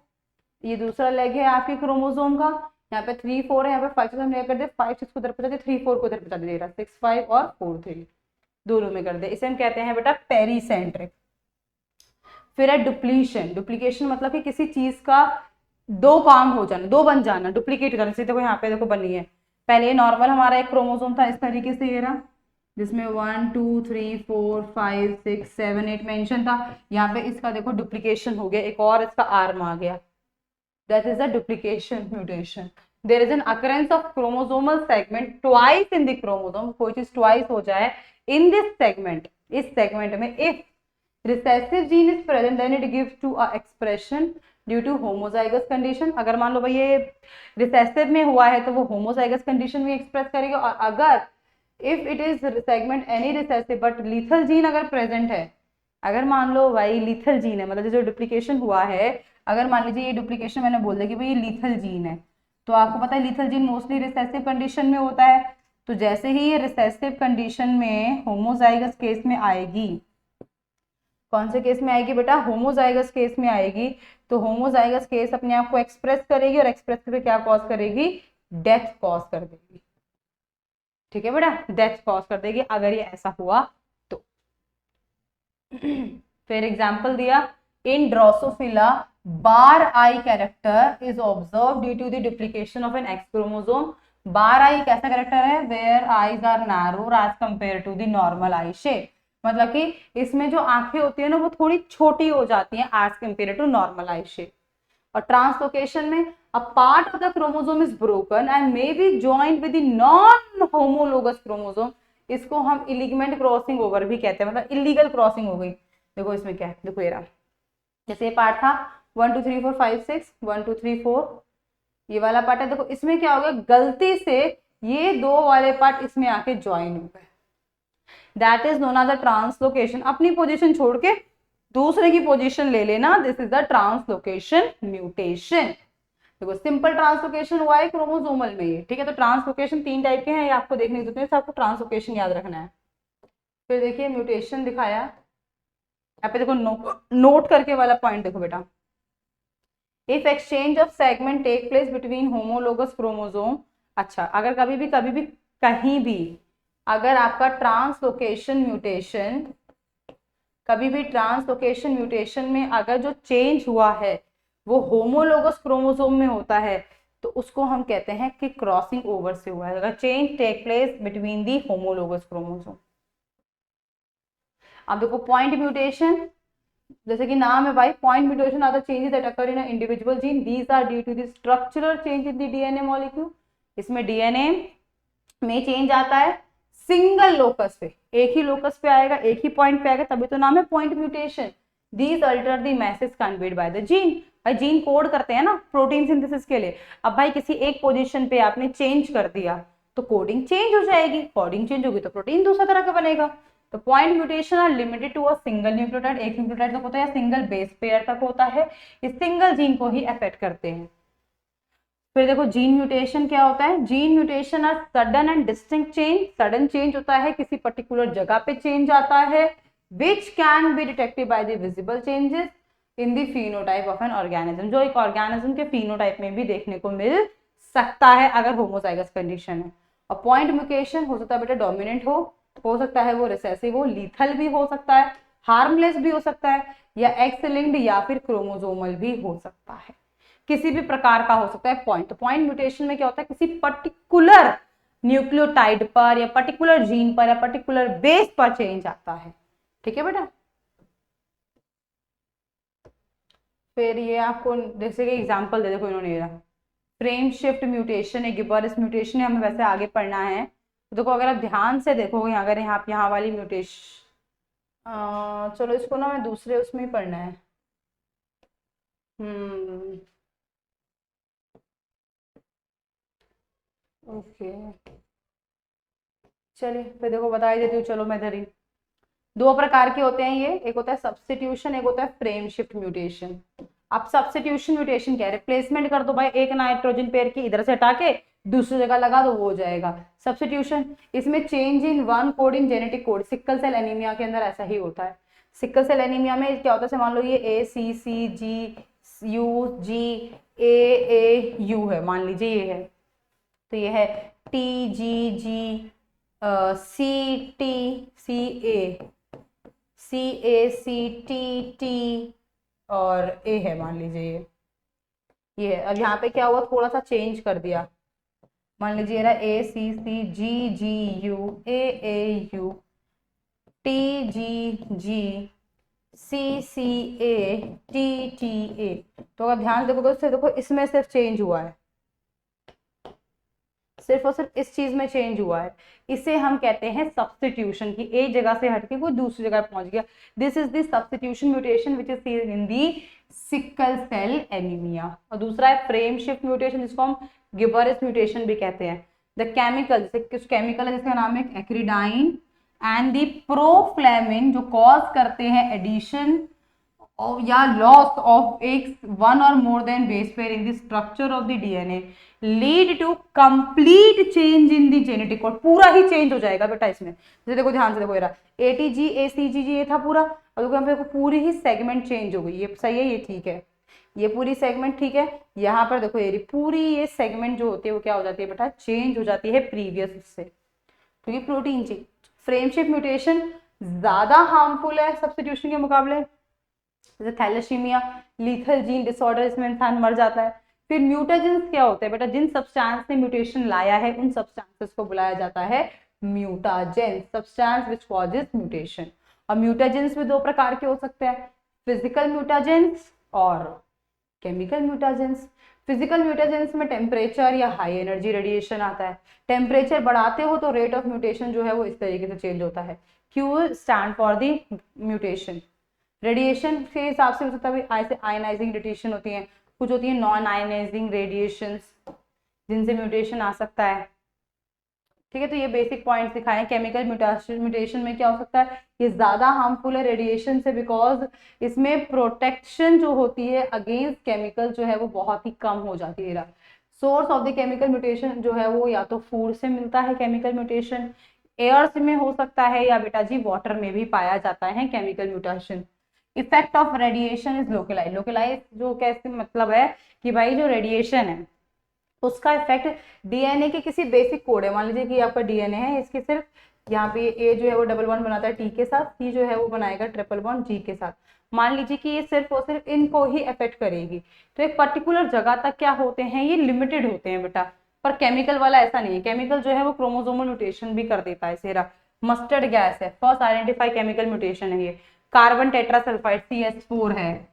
ये दूसरा लेग है आपके क्रोमोसोम का, यहाँ पे 3, 4 है, यहाँ पे 5, 6 हमने कर दिया, 5, 6 को इधर पहुंचा दिया, 3, 4 को इधर पहुंचा दिया, 6, 5 और 4, 3 दोनों में कर दिया, इसे हम कहते हैं बेटा पेरीसेंट्रिक। फिर है डुप्लीशन, डुप्लीकेशन मतलब कि किसी चीज का दो काम हो जाना, दो बन जाना, डुप्लीकेट करने से। देखो यहाँ पे देखो बनी है, पहले नॉर्मल हमारा एक क्रोमोसोम था इस तरीके से ये रहा, जिसमें 1 2 3 4 5 6 7 8 मेंशन था। यहाँ पे इसका देखो डुप्लीकेशन हो गया, एक और इसका आर्म आ गया, that is a duplication mutation. There is an occurrence of chromosomal segment twice in the chromosome, कोई चीज ट्वाइस हो जाए इन दिस सेगमेंट, इस सेगमेंट में, if recessive gene is present then it gives to a expression due to homozygous condition। अगर मान लो भाई ये रिसेसिव में हुआ है तो वो होमोजाइगस कंडीशन में एक्सप्रेस करेगा, और अगर if it is segment any recessive but lethal gene अगर प्रेजेंट है, अगर मान लो भाई लीथल जीन है, मतलब जो डुप्लीकेशन हुआ है, अगर मान लीजिए ये डुप्लीकेशन मैंने बोल दिया कि भाई ये लीथल जीन है, तो आपको पता है lethal gene mostly recessive condition में होता है, तो जैसे ही ये रिसेसिव कंडीशन में होमोजाइगस केस में आएगी, कौन से केस में आएगी बेटा, होमोजाइगस केस में आएगी, तो होमोजाइगस केस अपने आप को एक्सप्रेस करेगी, और एक्सप्रेस करके क्या कॉज करेगी, डेथ कॉज कर देगी। ठीक है बेटा, डेथ कॉज कर देगी अगर ये ऐसा हुआ तो। फिर एग्जांपल दिया, in Drosophila bar eye character is observe due to the duplication of an X chromosome. Bar eye कैसा कैरेक्टर है, where eyes are narrow as compare to the normal I shape, मतलब कि इसमें जो आंखें होती है ना वो थोड़ी छोटी हो जाती हैं as compare to normal I shape. और ट्रांसलोकेशन में a part of the chromosome is broken and may be joined with the non homologous chromosome, इसको हम इलिगमेंट क्रॉसिंग ओवर भी कहते हैं, मतलब इलीगल क्रॉसिंग हो गई। देखो इसमें क्या है, देखो ये रहा, जैसे ये पार्ट था 1 2 3 4 5 6 1 2 3 4, ये वाला पार्ट है, देखो इसमें क्या हो गया, गलती से ये दो वाले पार्ट इसमें आके ज्वाइन हो गए, that is known as a translocation. अपनी पोजीशन छोड़ के दूसरे की पोजीशन ले लेना, this is the translocation mutation. देखो सिंपल ट्रांसलोकेशन हुआ है क्रोमोसोमल में ये, ठीक है, तो ट्रांसलोकेशन 3 टाइप के हैं, ये आपको देखने की जरूरत है, आपको ट्रांसलोकेशन याद रखना है। फिर देखिए म्यूटेशन दिखाया, यहाँ पे देखो नोट करके वाला पॉइंट देखो बेटा, if exchange of segment take place between homologous chromosome. अच्छा, अगर कभी भी कहीं भी अगर आपका ट्रांसलोकेशन म्यूटेशन, कभी भी ट्रांसलोकेशन म्यूटेशन में अगर जो चेंज हुआ है वो होमोलोगस क्रोमोसोम में होता है, तो उसको हम कहते हैं कि क्रॉसिंग ओवर से हुआ है, अगर change take place between the homologous chromosome. अब देखो पॉइंट म्यूटेशन, जैसे कि नाम है भाई, point mutation are the changes that occur in a individual gene, these are due to the structural change in the DNA molecule. इसमें डीएनए में चेंज आता है सिंगल लोकस पे, एक ही लोकस पे आएगा, एक ही पॉइंट पे आएगा, तभी तो नाम है point mutation. These alter the message conveyed by the gene. भाई जीन कोड करते हैं ना प्रोटीन सिंथेसिस के लिए, अब भाई किसी एक पोजीशन पे आपने चेंज कर दिया तो कोडिंग चेंज हो जाएगी, कोडिंग चेंज होगी तो प्रोटीन दूसरा तरह का बनेगा। तो point mutation are limited to a single nucleotide, एक न्यूक्लियोटाइड तक होता है या सिंगल बेस पेयर तक होता है, इस सिंगल जीन को ही अफेक्ट करते हैं। फिर देखो जीन म्यूटेशन क्या होता है, gene mutation are sudden and distinct change, sudden change होता है, किसी पर्टिकुलर जगह पे चेंज आता है, which can be detected by the visible changes in the phenotype of an organism, जो एक ऑर्गेनिज्म के फिनोटाइप में भी देखने को मिल सकता है अगर होमोजाइगस कंडीशन है। और पॉइंट म्यूटेशन हो सकता है बेटा डोमिनेंट हो सकता है वो रिसेसिव हो, लीथल भी हो सकता है, हार्मलेस भी हो सकता है, या एक्स लिंक्ड या फिर क्रोमोसोमल भी हो सकता है, किसी भी प्रकार का हो सकता है पॉइंट। तो पॉइंट म्यूटेशन में क्या होता है, किसी पर्टिकुलर न्यूक्लियोटाइड पर या पर्टिकुलर जीन पर या पर्टिकुलर बेस पर चेंज आता है। ठीक है बेटा, फिर ये आपको जैसे कि एग्जांपल दे देखो इन्होंने ये फ्रेम शिफ्ट म्यूटेशन, एक गिबरेलिस म्यूटेशन है, हमें वैसे आगे पढ़ना है। तो देखो अगर आप ध्यान से देखोगे, अगर यहाँ वाली म्यूटेशन, चलो इसको ना मैं दूसरे उसमें ही पढ़ना है। ओके चलिए फिर देखो बता ही देती हूँ, चलो मैं इधर ही, दो प्रकार के होते हैं ये, एक होता है सब्स्टिट्यूशन, एक होता है फ्रेम शिफ्ट म्यूटेशन। अब सब्स्टिट्यूशन म्यूटेशन क्या है, रिप्लेसमेंट कर दो भाई, एक नाइट्रोजन पेयर की इधर से हटा के दूसरी जगह लगा दो, वो हो जाएगा सब्स्टिट्यूशन। इसमें change in one code in genetic code, sickle cell anaemia के अंदर ऐसा ही होता है। सिक्कल सेल एनीमिया में क्या होता है, मान लो ये ACCGUA है, मान लीजिए ये है, तो ये है TGG CTCA CACTT और ए है मान लीजिए ये है। अब यहाँ पे क्या हुआ, थोड़ा सा चेंज कर दिया, मान लीजिए ना A C C G G U A U T G G C C A T T A. तो अगर ध्यान से देखोगे तो देखो इसमें सिर्फ चेंज हुआ है, सिर्फ और सिर्फ इस चीज में चेंज हुआ है। इसे हम कहते हैं सब्स्टिट्यूशन, की एक जगह से हटके कोई दूसरी जगह पहुंच गया। This is the substitution mutation which is seen in the sickle cell anaemia. और दूसरा है फ्रेम शिफ्ट म्यूटेशन, जिसको हम गिबरेलिस म्यूटेशन भी कहते हैं। द केमिकल, जैसे कुछ केमिकल है जिसका नाम है एक्रिडाइन एंड दी प्रोफ्लेमिन, जो कॉज करते हैं एडिशन या लॉस ऑफ एक वन और more than base pair in the structure of the DNA lead to complete change in the genetic code. पूरा ही चेंज हो जाएगा बेटा इसमें। जैसे देखो ध्यान से देखो, ये एटीजी एसीजीजी ये था पूरा, और देखो यहाँ पे देखो पूरी ही सेगमेंट चेंज हो गई। ये सही है, ये ठीक है, ये पूरी सेगमेंट ठीक है। यहाँ पर देखो ये पूरी ये सेगमेंट जो होती है वो क्या हो जाती है बेटा, चेंज हो जाती है प्रीवियस से, क्योंकि प्रोटीन चेंज। फ्रेमशिप म्यूटेशन ज्यादा हार्मफुल है सब्स्टिट्यूशन के मुकाबले, जैसे थैलेसीमिया, लीथल जीन डिसऑर्डर, इसमें इंसान मर जाता है। फिर म्यूटाजेंस क्या होते हैं बेटा, जिन सब्सटेंस ने म्यूटेशन लाया है उन सब्सटेंसेस को बुलाया जाता है mutagens, substance which causes mutation. और म्यूटाजेंस भी दो प्रकार के हो सकते हैं, फिजिकल म्यूटाजेंस और केमिकल म्यूटाजेंस। फिजिकल म्यूटाजेंस में टेम्परेचर या हाई एनर्जी रेडिएशन आता है। टेम्परेचर बढ़ाते हो तो रेट ऑफ म्यूटेशन जो है वो इस तरीके से चेंज होता है। Q stand for the mutation. Radiation के हिसाब से हो सकता है ऐसे आयनाइजिंग रेडिएशन होती है, कुछ होती है नॉन आयनाइजिंग रेडिएशन जिनसे म्यूटेशन आ सकता है। ठीक है, तो ये बेसिक पॉइंट्स दिखाए हैं। केमिकल म्यूटेशन में क्या हो सकता है, ये ज्यादा हार्मफुल है रेडिएशन से, बिकॉज इसमें प्रोटेक्शन जो होती है अगेंस्ट केमिकल जो है वो बहुत ही कम हो जाती है। Source of the chemical mutation जो है वो या तो फूड से मिलता है केमिकल म्यूटेशन, एयर से में हो सकता है, या बेटा जी वाटर में भी पाया जाता है chemical mutation. Effect of radiation is localise. Localise जो कैसे मतलब है कि भाई जो रेडिएशन है उसका इफेक्ट डीएनए के किसी बेसिक कोड है, मान लीजिए कि आपका डीएनए है, इसके सिर्फ यहाँ पे ए जो है वो डबल बॉन्ड बनाता है टी के साथ, सी जो है वो बनाएगा ट्रिपल बॉन्ड जी के साथ। मान लीजिए कि ये सिर्फ और सिर्फ इनको ही अफेक्ट करेगी, तो एक पर्टिकुलर जगह तक क्या होते हैं, ये लिमिटेड होते हैं बेटा। पर केमिकल वाला ऐसा नहीं है, केमिकल जो है वो क्रोमोसोमल म्यूटेशन भी कर देता है। सेरा मस्टर्ड गैस है, फर्स्ट आइडेंटिफाई केमिकल म्यूटेशन है ये। कार्बन टेट्रासल्फाइड CH4 है,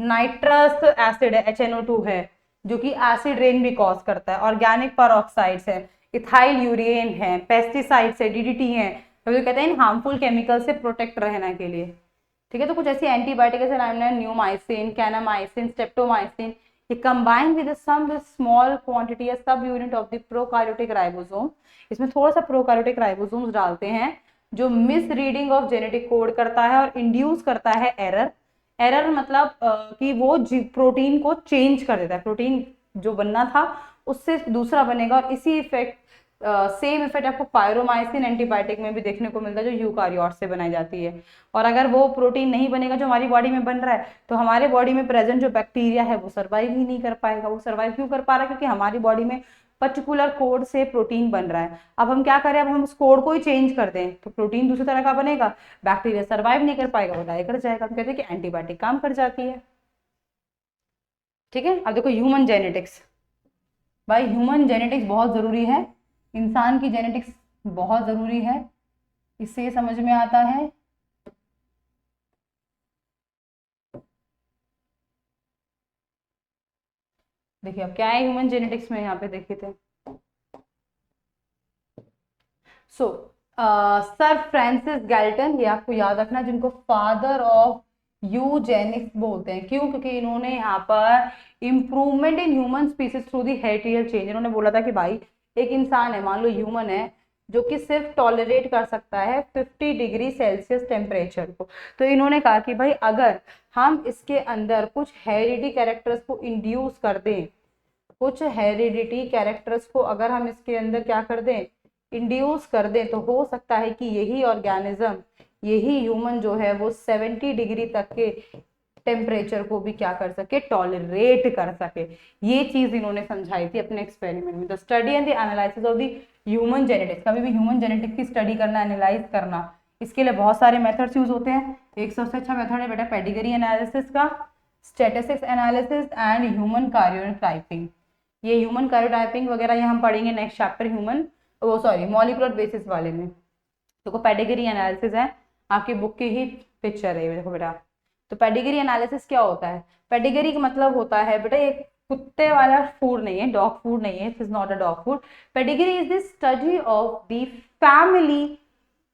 नाइट्रस एसिड है HNO2 है जो कि एसिड रेन भी कॉज करता है, ऑर्गेनिक परऑक्साइड्स है, इथाइल यूरेन है, पेस्टिसाइड्स है, DDT है, तो कहते हैं इन हार्मफुल केमिकल से प्रोटेक्ट रहने के लिए। ठीक है, तो कुछ ऐसी एंटीबायोटिक है नाम है न्यूमाइसिन, कैनामाइसिन, स्ट्रेप्टोमाइसिन। ये combine with some small quantity या subunit of the prokaryotic ribosome. इसमें थोड़ा सा प्रोकार्योटिक राइबोसोम्स डालते हैं जो misreading of genetic code करता है और इंड्यूस करता है एरर। एरर मतलब कि वो प्रोटीन को चेंज कर देता है, प्रोटीन जो बनना था उससे दूसरा बनेगा। और इसी इफेक्ट सेम इफेक्ट आपको पायरोमाइसिन एंटीबायोटिक में भी देखने को मिलता है जो यूकारियोट से बनाई जाती है। और अगर वो प्रोटीन नहीं बनेगा जो हमारी बॉडी में बन रहा है, तो हमारे बॉडी में प्रेजेंट जो बैक्टीरिया है वो सर्वाइव ही नहीं कर पाएगा। वो सर्वाइव क्यों कर पा रहा है, क्योंकि हमारी बॉडी में पर्टिकुलर कोड से प्रोटीन बन रहा है। अब हम क्या करें, अब हम उस कोड को ही चेंज कर दें तो प्रोटीन दूसरी तरह का बनेगा, बैक्टीरिया सर्वाइव नहीं कर पाएगा, वो डाई कर जाएगा। हम कहते हैं कि एंटीबायोटिक काम कर जाती है। ठीक है, अब देखो ह्यूमन जेनेटिक्स। भाई ह्यूमन जेनेटिक्स बहुत जरूरी है, इंसान की जेनेटिक्स बहुत जरूरी है, इससे समझ में आता है देखिए अब क्या है ह्यूमन जेनेटिक्स में, यहाँ पे देखिए थे। सो सर फ्रांसिस गैल्टन, ये आपको याद रखना, जिनको फादर ऑफ यूजेनिक्स बोलते हैं। क्यों, क्योंकि इन्होंने यहाँ पर improvement in human species through the hereditary change. इन्होंने बोला था कि भाई एक इंसान है, मान लो ह्यूमन है, जो कि सिर्फ टॉलरेट कर सकता है 50 डिग्री सेल्सियस टेम्परेचर को। तो इन्होंने कहा कि भाई अगर हम इसके अंदर कुछ हेरिडिटी कैरेक्टर्स को इंड्यूस कर दें, कुछ हेरिडिटी कैरेक्टर्स को अगर हम इसके अंदर क्या कर दें, इंड्यूस कर दें, तो हो सकता है कि यही ऑर्गेनिज्म, यही ह्यूमन जो है वो 70 डिग्री तक के टेम्परेचर को भी क्या कर सके, टॉलरेट कर सके। ये चीज इन्होंने समझाई थी अपने एक्सपेरिमेंट में। The study and the analysis of the human genetics. कभी भी ह्यूमन जेनेटिक्स की स्टडी करना, एनालाइज करना, इसके लिए बहुत सारे मेथड्स यूज होते हैं। एक सबसे अच्छा मेथड है बेटा पेडिग्री एनालिसिस का, स्टैटिस्टिक्स एनालिसिस एंड ह्यूमन कार्योटाइपिंग। ये ह्यूमन कार्योटाइपिंग वगैरह ये हम पढ़ेंगे नेक्स्ट चैप्टर ह्यूमन वो सॉरी मॉलिक्यूलर बेसिस वाले में। देखो पेडिग्री एनालिसिस है, आपकी बुक की ही पिक्चर है देखो बेटा। तो पेडिग्री एनालिसिस क्या होता है? पेडिग्री का मतलब होता है बेटा एक कुत्ते वाला फूड नहीं है, डॉग फूड नहीं है, it is not a dog food. Pedigree is the study of the family,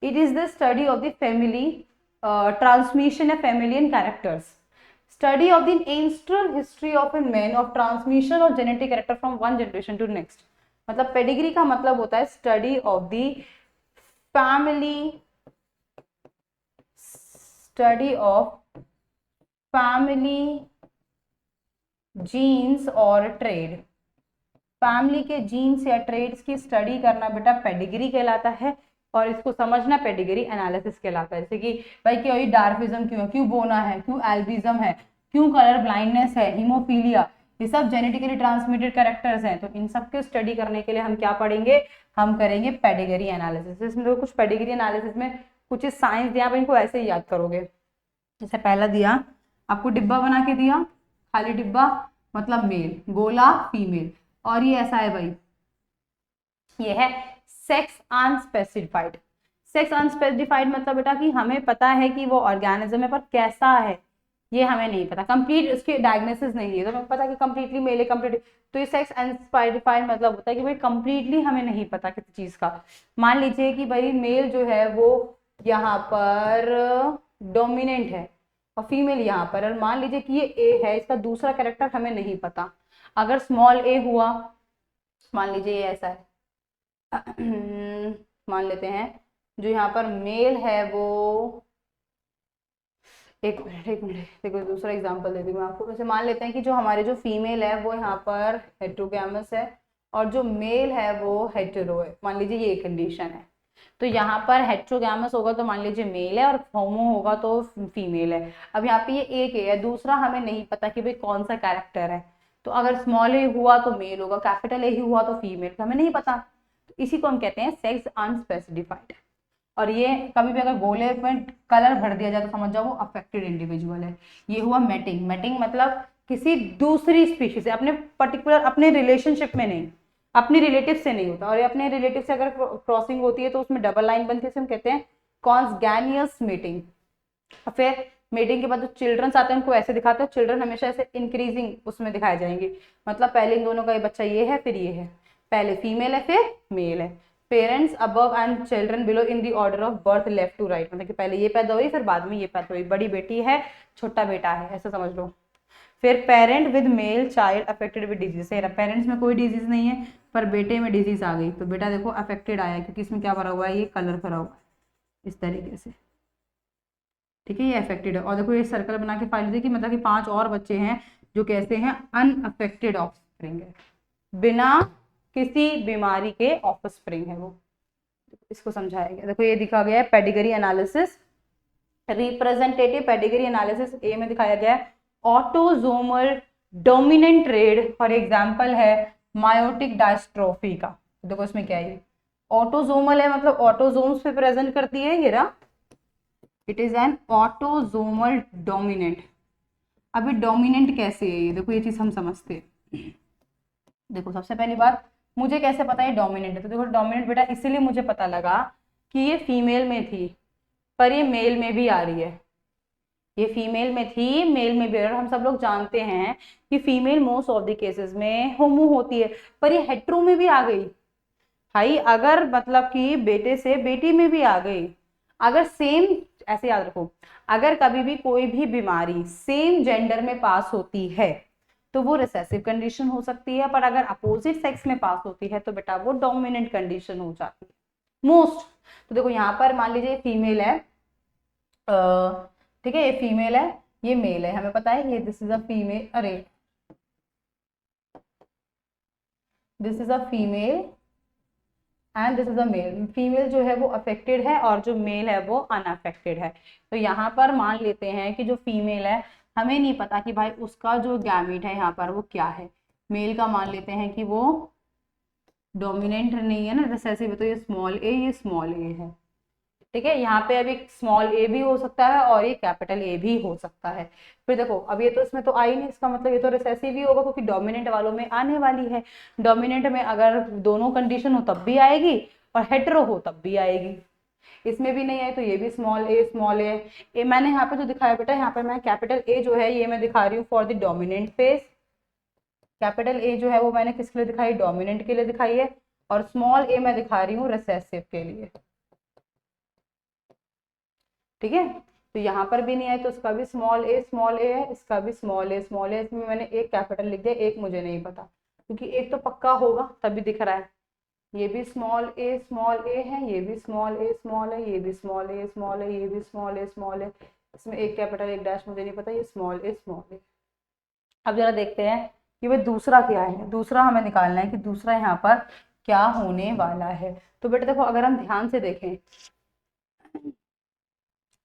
it is the study of the family transmission of familial characters, study of the ancestral history of a man of transmission of genetic character from one generation to next। मतलब पेडिग्री का मतलब होता है study of the family, study of family genes और ट्रेड। फैमिली के जीन्स या ट्रेड्स की स्टडी करना बेटा पेडिग्री कहलाता है, और इसको समझना पेडिग्री एनालिसिस कहलाता है। जैसे कि भाई क्यों डार्विज्म क्यों है, क्यों बोना है, क्यों एल्बिज्म है, क्यों कलर ब्लाइंडनेस है, हीमोफीलिया, ये सब जेनेटिकली ट्रांसमिटेड कैरेक्टर्स हैं। तो इन सब के स्टडी करने के लिए हम क्या पढ़ेंगे? हम करेंगे पेडिग्री एनालिसिस। इसमें तो कुछ पेडिग्री एनालिसिस में कुछ साइंस दिया, आप इनको ऐसे ही याद करोगे। जैसे पहला दिया आपको डिब्बा बना के दिया, खाली डिब्बा मतलब मेल, गोला फीमेल, और ये ऐसा है भाई, ये है सेक्स अनस्पेसिफाइड। सेक्स अनस्पेसिफाइड मतलब बेटा कि हमें पता है कि वो ऑर्गेनिज्म है पर कैसा है ये हमें नहीं पता, कंप्लीट उसकी डायग्नोसिस नहीं है। तो हमें पता कि कंप्लीटली मेल है कंप्लीट, तो ये सेक्स अनस्पेसिफाइड मतलब होता है कि भाई कंप्लीटली हमें नहीं पता किसी चीज का। मान लीजिए कि भाई मेल जो है वो यहाँ पर डोमिनेंट है और फीमेल यहाँ पर, और मान लीजिए कि ये ए है, इसका दूसरा कैरेक्टर हमें नहीं पता। अगर स्मॉल ए हुआ, मान लीजिए ये ऐसा है मान लेते हैं जो यहाँ पर मेल है वो, एक मिनट देखो दूसरा एग्जांपल देती हूँ मैं आपको। वैसे मान लेते हैं कि जो हमारे जो फीमेल है वो यहाँ पर हेटेरोगैमस है और जो मेल है वो हेटेरो है, मान लीजिए ये कंडीशन है। तो यहाँ पर हेटेरोगैमस होगा तो मान लीजिए मेल है, और होमो होगा तो फीमेल है। अब यहाँ पे ये एक है, दूसरा हमें नहीं पता कि भाई कौन सा कैरेक्टर है। तो अगर स्मॉल ए हुआ तो मेल होगा, कैपिटल ए ही हुआ तो फीमेल, हमें नहीं पता। तो इसी को हम कहते हैं सेक्स अनस्पेसिफाइड। और ये कभी भी अगर गोले में कलर भर दिया जाए तो समझ जाओ वो अफेक्टेड इंडिविजुअल है। ये हुआ मैटिंग। मैटिंग मतलब किसी दूसरी स्पीशीज से, अपने पर्टिकुलर अपने रिलेशनशिप में नहीं, अपने रिलेटिव से नहीं होता। और ये अपने रिलेटिव से अगर क्रॉसिंग होती है तो उसमें डबल लाइन बनती है, हम कहते हैं कॉन्सगैनियस मेटिंग। फिर मेटिंग के बाद जो चिल्ड्रंस आते हैं उनको ऐसे दिखाते हैं, चिल्ड्रन हमेशा ऐसे इंक्रीजिंग उसमें दिखाए जाएंगे। मतलब पहले इन दोनों का ये बच्चा ये है, फिर ये है, पहले फीमेल है फिर मेल है। Parents above and children below in the order of birth left to right, मतलब कि पहले ये पैदा हुई फिर बाद में ये पैदा हुई, बड़ी बेटी है छोटा बेटा है, ऐसा समझ लो। फिर parent with male child affected with disease, parents में कोई डिजीज नहीं है पर बेटे में डिजीज आ गई, तो बेटा देखो अफेक्टेड आया क्योंकि इसमें क्या भरा हुआ है, ये कलर भरा हुआ है इस तरीके से, ठीक है, ये अफेक्टेड है। और देखो ये सर्कल बना के फाइल देखिए, मतलब कि 5 और बच्चे हैं जो कैसे हैं, अनअफेक्टेड ऑफस्प्रिंग है, बिना किसी बीमारी के ऑफस्प्रिंग है वो। इसको समझाया गया, देखो ये दिखा गया है pedigree analysis, representative pedigree analysis A में दिखाया गया है autosomal dominant trait, for example है मायोटिक डायस्ट्रोफी का। देखो इसमें क्या है, ऑटोजोमल है मतलब ऑटोजोम्स पे प्रेजेंट करती है, ये रहा, it is an autosomal dominant. अभी डोमिनेंट कैसे है ये देखो, ये चीज हम समझते हैं। देखो सबसे पहली बात, मुझे कैसे पता है डोमिनेंट है, तो देखो डोमिनेंट बेटा इसीलिए मुझे पता लगा कि ये फीमेल में थी पर ये मेल में भी आ रही है, ये फीमेल में थी मेल में भी। और हम सब लोग जानते हैं कि female most of the cases में होमो होती है, पर ये हेट्रो में भी आ गई भाई। अगर मतलब कि बेटे से बेटी में भी आ गई, अगर सेम, ऐसे याद रखो, अगर कभी भी कोई भी बीमारी सेम जेंडर में पास होती है तो वो रिसेसिव कंडीशन हो सकती है, पर अगर अपोजिट सेक्स में पास होती है तो बेटा वो डोमिनेंट कंडीशन हो जाती है मोस्ट। तो देखो यहाँ पर मान लीजिए फीमेल है, ठीक है, ये फीमेल है ये मेल है, हमें पता है ये दिस इज अ फीमेल, अरे this is a female and this is a male. Female जो है वो अफेक्टेड है और जो मेल है वो अनअफेक्टेड है। तो यहाँ पर मान लेते हैं कि जो फीमेल है हमें नहीं पता कि भाई उसका जो गैमीट है यहाँ पर वो क्या है। मेल का मान लेते हैं कि वो डोमिनेंट नहीं है ना, रिसेसिव है, तो ये स्मॉल ए है, ठीक है, यहाँ पे अभी स्मॉल ए भी हो सकता है और ये कैपिटल ए भी हो सकता है। फिर देखो अब ये तो इसमें तो आई नहीं, इसका मतलब ये तो रिसेसिव ही होगा क्योंकि डोमिनेंट वालों में आने वाली है। डोमिनेंट में अगर दोनों कंडीशन हो तब भी आएगी और हेटेरो हो तब भी आएगी। इसमें भी नहीं है तो ये भी स्मॉल ए मैंने यहाँ पे जो दिखाया बेटा, यहाँ पे मैं कैपिटल ए जो है ये मैं दिखा रही हूँ for the dominant phase. Capital A जो है वो मैंने किसके लिए दिखाई, डोमिनेंट के लिए दिखाई है, और स्मॉल ए मैं दिखा रही हूँ रिसेसिव के लिए। ठीक है, तो यहाँ पर भी नहीं है तो इसका भी स्मॉल ए है, इसका भी स्मॉल ए, इसमें मैंने एक कैपिटल लिख दिया, एक मुझे नहीं पता क्योंकि एक तो पक्का होगा तभी दिख रहा है। ये भी स्मॉल ए है, ये भी स्मॉल है, ये भी स्मॉल है, ये भी स्मॉल है, इसमें एक कैपिटल एक डैश मुझे नहीं पता, ये स्मॉल ए। अब जरा देखते हैं कि भाई दूसरा क्या है, दूसरा हमें निकालना है कि दूसरा यहाँ पर क्या होने वाला है। तो बेटा देखो अगर हम ध्यान से देखें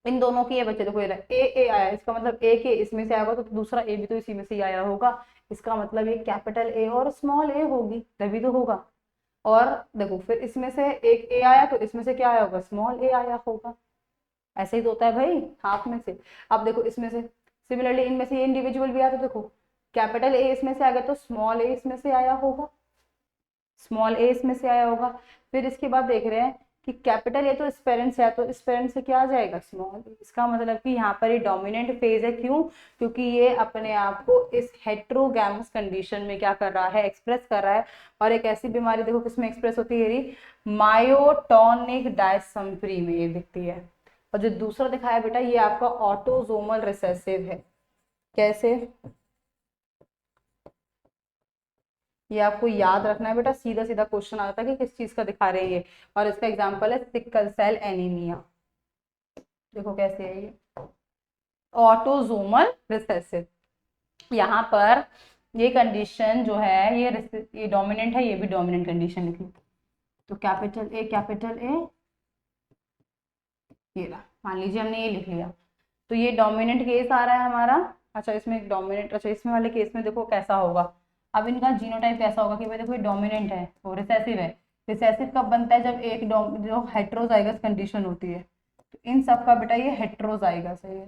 इन दोनों की, ये बच्चे देखो ये ए आया, इसका मतलब ए के इसमें से आएगा तो दूसरा ए भी तो इसी में से ही आया होगा, इसका मतलब ये कैपिटल ए और स्मॉल ए होगी तभी तो होगा। और देखो फिर इसमें से एक ए आया तो इसमें से क्या आया होगा, स्मॉल ए आया होगा। ऐसे ही तो होता है भाई हाफ में से। अब देखो इसमें से सिमिलरली इनमें से ये इंडिविजुअल भी आया तो देखो कैपिटल ए इसमें से आ गया तो स्मॉल ए इसमें से आया होगा, स्मॉल ए इसमें से आया होगा। फिर इसके बाद देख रहे हैं कि कैपिटल ए तो इस पेरेंट से है तो इस पेरेंट से क्या आ जाएगा, स्मॉल ए। इसका मतलब कि यहाँ पर ये डोमिनेंट फेज है, क्यों, क्योंकि ये अपने आप को इस हेट्रोगैमस कंडीशन में क्या कर रहा है, एक्सप्रेस कर रहा है। और एक ऐसी बीमारी देखो किसमें एक्सप्रेस होती है, मायोटोनिक डायसम्परी में ये दिखती है। और जो दूसरा दिखाया बेटा ये आपका ऑटोसोमल रिसेसिव है। कैसे, ये आपको याद रखना है बेटा, सीधा सीधा क्वेश्चन आता है कि किस चीज का दिखा रहे हैं ये। और इसका एग्जांपल है सिकल सेल एनीमिया। देखो कैसे है ये ऑटोसोमल रिसेसिव। यहाँ पर ये कंडीशन जो है ये डोमिनेंट है, ये भी डोमिनेंट कंडीशन लिखी। तो कैपिटल ए ये रहा, मान लीजिए हमने ये लिख लिया तो ये डोमिनेंट केस आ रहा है हमारा। अच्छा इसमें डोमिनेंट, अच्छा इसमें वाले केस में देखो कैसा होगा। अब इनका जीनोटाइप कैसा होगा कि भाई देखो ये डोमिनेंट है वो रिसेसिव है। रिसेसिव कब बनता है, जब एक जो हेट्रोजाइगस कंडीशन होती है। तो इन सब का बेटा ये हेट्रोजाइगस है, ये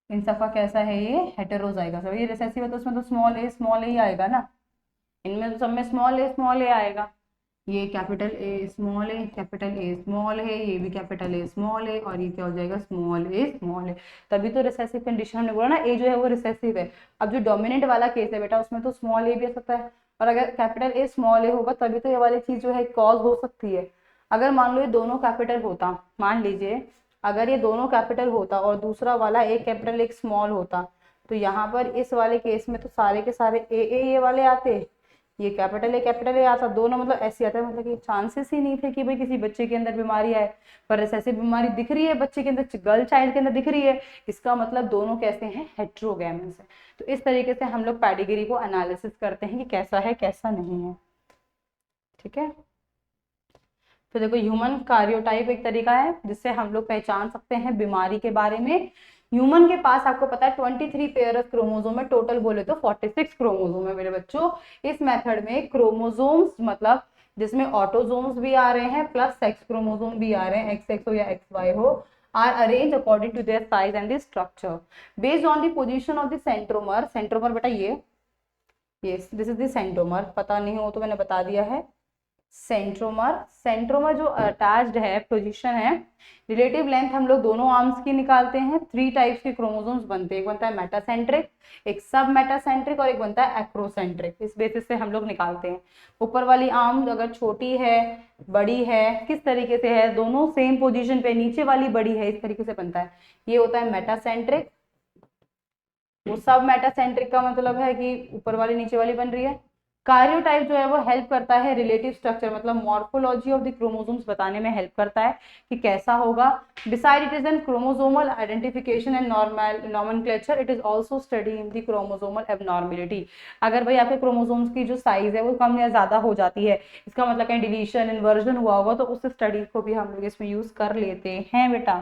इन सब का कैसा है, ये हेटेरोजाइगस है। ये रिसेसिव है तो उसमें तो स्मॉल ए ही आएगा ना, इनमें तो सब में स्मॉल ए आएगा। ये कैपिटल ए स्मॉल है, ये भी कैपिटल ए स्मॉल है, और ये क्या हो जाएगा, स्मॉल है। तभी तो रिसेसिव कंडीशन हमने बोला ना, ए जो है वो रिसेसिव है। अब जो डोमिनेंट वाला केस है बेटा उसमें तो स्मॉल ए भी आ सकता है, और अगर कैपिटल ए स्मॉल ए होगा तभी तो ये वाली चीज जो है कॉज हो सकती है। अगर मान लो ये दोनों कैपिटल होता, मान लीजिए अगर ये दोनों कैपिटल होता और दूसरा वाला एक कैपिटल एक स्मॉल होता, तो यहाँ पर इस वाले केस में तो सारे के सारे ए ये वाले आते, ये कैपिटल ए आता, दोनों मतलब ऐसे आता है, मतलब कि चांसेस ही नहीं थे कि भाई किसी बच्चे के अंदर बीमारी आए। पर रिसेसिव बीमारी दिख रही है बच्चे के अंदर, गर्ल चाइल्ड के अंदर दिख रही है, इसका मतलब दोनों कैसे हैं, हेट्रोगैमस है। तो इस तरीके से हम लोग पेडिग्री को एनालिसिस करते हैं कि कैसा है कैसा नहीं है। ठीक है, तो देखो ह्यूमन कार्योटाइप एक तरीका है जिससे हम लोग पहचान सकते हैं बीमारी के बारे में। ह्यूमन के पास आपको पता है 23 पेयर ऑफ क्रोमोसोम है, टोटल बोले तो 46 क्रोमोसोम है मेरे बच्चों। इस मेथड में क्रोमोसोम्स मतलब जिसमें ऑटोसोम्स भी आ रहे हैं प्लस सेक्स क्रोमोसोम भी आ रहे हैं, XX हो या XY हो, are arranged according to their size and the structure based on the position of the centromer। Centromere बेटा ये दिस इज द सेंट्रोमर, पता नहीं हो तो मैंने बता दिया है। सेंट्रोमर जो अटैच्ड है पोजीशन है, रिलेटिव लेंथ हम लोग दोनों आर्म्स की निकालते हैं। 3 टाइप्स के क्रोमोसोम्स बनते हैं, एक बनता है मेटासेंट्रिक, एक सब मेटासेंट्रिक, और एक बनता है एक्रोसेंट्रिक। इस बेसिस से हम लोग निकालते हैं। ऊपर वाली आर्म अगर छोटी है बड़ी है किस तरीके से है, दोनों सेम पोजीशन पे, नीचे वाली बड़ी है, इस तरीके से बनता है, ये होता है मेटासेंट्रिक। वो सब मेटासेंट्रिक का मतलब है कि ऊपर वाली नीचे वाली बन रही है। कार्योटाइप जो है वो हेल्प करता है रिलेटिव स्ट्रक्चर मतलब मॉर्फोलॉजी ऑफ द क्रोमोसोम्स बताने में हेल्प करता है कि कैसा होगा। Beside it is N chromosomal identification and nomenclature, it is also study in the chromosomal abnormality. अगर भाई आपके क्रोमोसोम्स की जो साइज है वो कम या ज्यादा हो जाती है, इसका मतलब कहीं डिलीशन इन्वर्जन हुआ होगा, तो उस स्टडी को भी हम लोग इसमें यूज कर लेते हैं बेटा।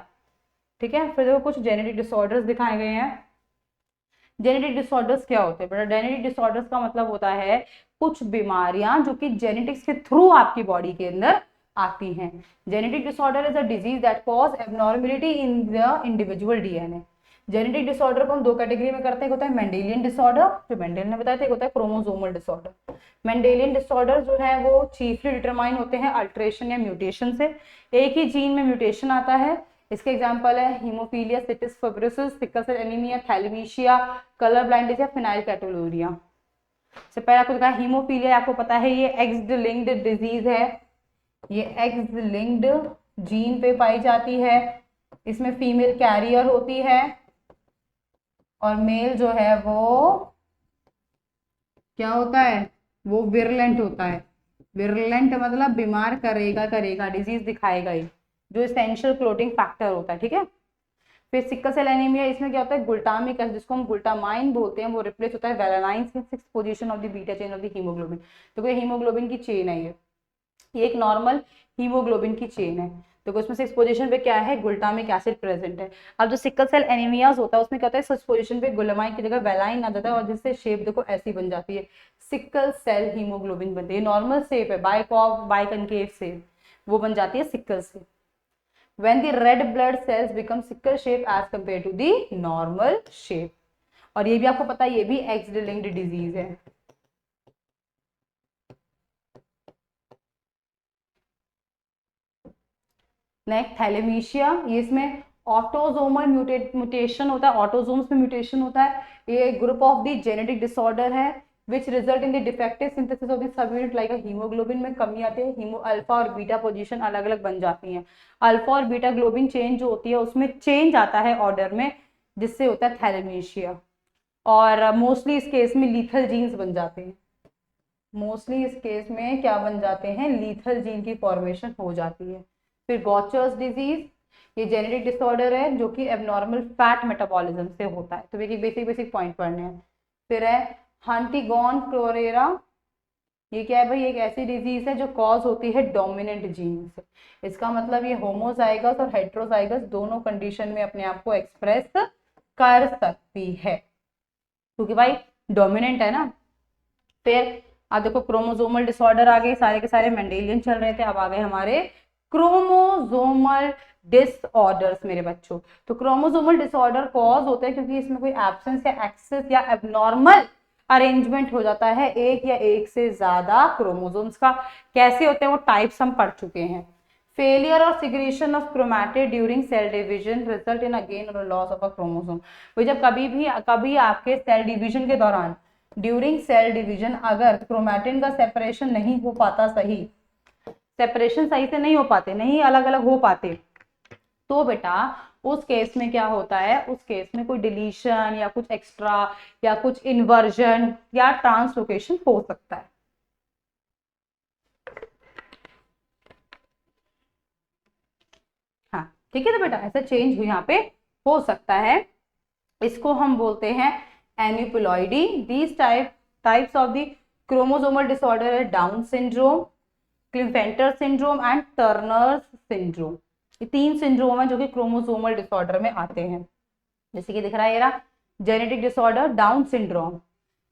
ठीक है, फिर देखो कुछ जेनेटिक डिसऑर्डर्स दिखाए गए हैं। जेनेटिक डिसऑर्डर्स क्या होते हैं बेटा, जेनेटिक डिसऑर्डर्स का मतलब होता है कुछ बीमारियां जो कि जेनेटिक्स के थ्रू आपकी बॉडी के अंदर आती हैं। Genetic disorder is a disease that cause abnormality in the individual DNA. Genetic disorder को हम दो कैटेगरी में करते हैं, एक होता है मेंडेलियन डिसऑर्डर जो मेंडल ने बताया था, एक होता है क्रोमोसोमल डिसऑर्डर। मेंडेलियन डिसऑर्डर जो है वो चीफली डिटरमाइन होते हैं अल्टरेशन या म्यूटेशन से। एक ही जीन में म्यूटेशन आता है। इसके एग्जांपल है haemophilia, cystic fibrosis, sickle cell anaemia, thalassemia, colour blindness या फिनाइलकेटोलूरिया। से पहले आपको कहा हीमोफीलिया, आपको पता है ये एक्स लिंक्ड डिजीज है, ये एक्स लिंक्ड जीन पे पाई जाती है। इसमें फीमेल कैरियर होती है और मेल जो है वो क्या होता है, वो विरलेंट होता है। विरलेंट मतलब बीमार करेगा डिजीज दिखाएगा ही, जो एसेंशियल क्लोटिंग फैक्टर होता है, ठीक है। फिर सिक्कल सेल एनीमिया, इसमें क्या होता है ग्लूटामिक एसिड जिसको हम ग्लूटामाइन बोलते हैं वो रिप्लेस होता है वेलानाइन से, 6th position of the beta chain of the haemoglobin. तो ये हीमोग्लोबिन की चेन है, ये एक नॉर्मल हीमोग्लोबिन की चेन है। तो उसमें 6th पोजीशन पे क्या है, ग्लूटामिक एसिड प्रेजेंट है। अब जो सिक्कल सेल एनीमियाज होता है उसमें क्या होता है 6th पोजीशन पे ग्लूटामाइन की जगह वेलाइन आ जाता है और जिससे शेप देखो ऐसी बन जाती है, सिक्कल सेल हीमोग्लोबिन बनती है। नॉर्मल शेप है बाइकनकेव शेप, वो बन जाती है सिक्कल से। when the red blood cells become sickle shape as compared to the normal shape। और ये भी आपको पता है ये भी एक्स लिंक्ड डिजीज है। नेक्स्ट थैलेमीशिया, ये इसमें ऑटोजोमल म्यूटेशन होता है, ऑटोजोम्स में म्यूटेशन होता है। ये group of the genetic disorder है which result in the defective synthesis of the subunit like a hemoglobin में कमी आती है। हीमो अल्फा और बीटा पोजीशन अलग अलग बन जाती हैं। अल्फा और बीटा ग्लोबिन चेंज जो होती है उसमें चेंज आता है ऑर्डर में, जिससे होता है थैलेमीशिया। और मोस्टली इस केस में लीथल जीन्स बन जाते हैं, मोस्टली इस केस में क्या बन जाते हैं, लीथल जीन की फॉर्मेशन हो जाती है। फिर गॉचर्स डिजीज, ये जेनेटिक डिसऑर्डर है जो कि एबनॉर्मल फैट मेटाबॉलिज्म से होता है। तो बेसिक बेसिक पॉइंट पढ़ने हैं। फिर है हंटिगॉन क्लोरेरा, ये क्या है भाई, एक ऐसी डिजीज है जो कॉज होती है डोमिनेंट जीन से। इसका मतलब ये होमोजाइगस और हेट्रोजाइगस दोनों कंडीशन में अपने आप को एक्सप्रेस कर सकती है, क्योंकि भाई डोमिनेंट है ना। फिर अब देखो क्रोमोसोमल डिसऑर्डर आ गए, सारे के सारे मेंडेलियन चल रहे थे, अब आ गए हमारे क्रोमोसोमल डिसऑर्डर्स मेरे बच्चों। तो क्रोमोसोमल डिसऑर्डर कॉज होते हैं क्योंकि इसमें कोई एब्सेंस या एक्सेस या एबनॉर्मल अरेंजमेंट हो जाता है एक या एक से ज्यादा क्रोमोसोम्स का। कैसे होते हैं वो टाइप्स हम पढ़ चुके हैं। फेलियर और segregation of chromatid during cell division result in a gain और लॉस ऑफ अ क्रोमोसोम। तो जब कभी आपके सेल डिवीजन के दौरान, ड्यूरिंग सेल डिवीजन अगर क्रोमैटिन का सेपरेशन नहीं हो पाता, सही सेपरेशन सही से नहीं हो पाते, नहीं अलग अलग हो पाते, तो बेटा उस केस में क्या होता है, उस केस में कोई डिलीशन या कुछ एक्स्ट्रा या कुछ इन्वर्जन या ट्रांसलोकेशन हो सकता है। हाँ ठीक है, तो बेटा ऐसा चेंज यहाँ पे हो सकता है। इसको हम बोलते हैं aneuploidy. These types of the chromosomal disorder है Down syndrome, Klinefelter syndrome and Turner syndrome. ये 3 सिंड्रोम है जो कि क्रोमोसोमल डिसऑर्डर में आते हैं। जैसे कि दिख रहा है ये जेनेटिक डिसऑर्डर डाउन सिंड्रोम,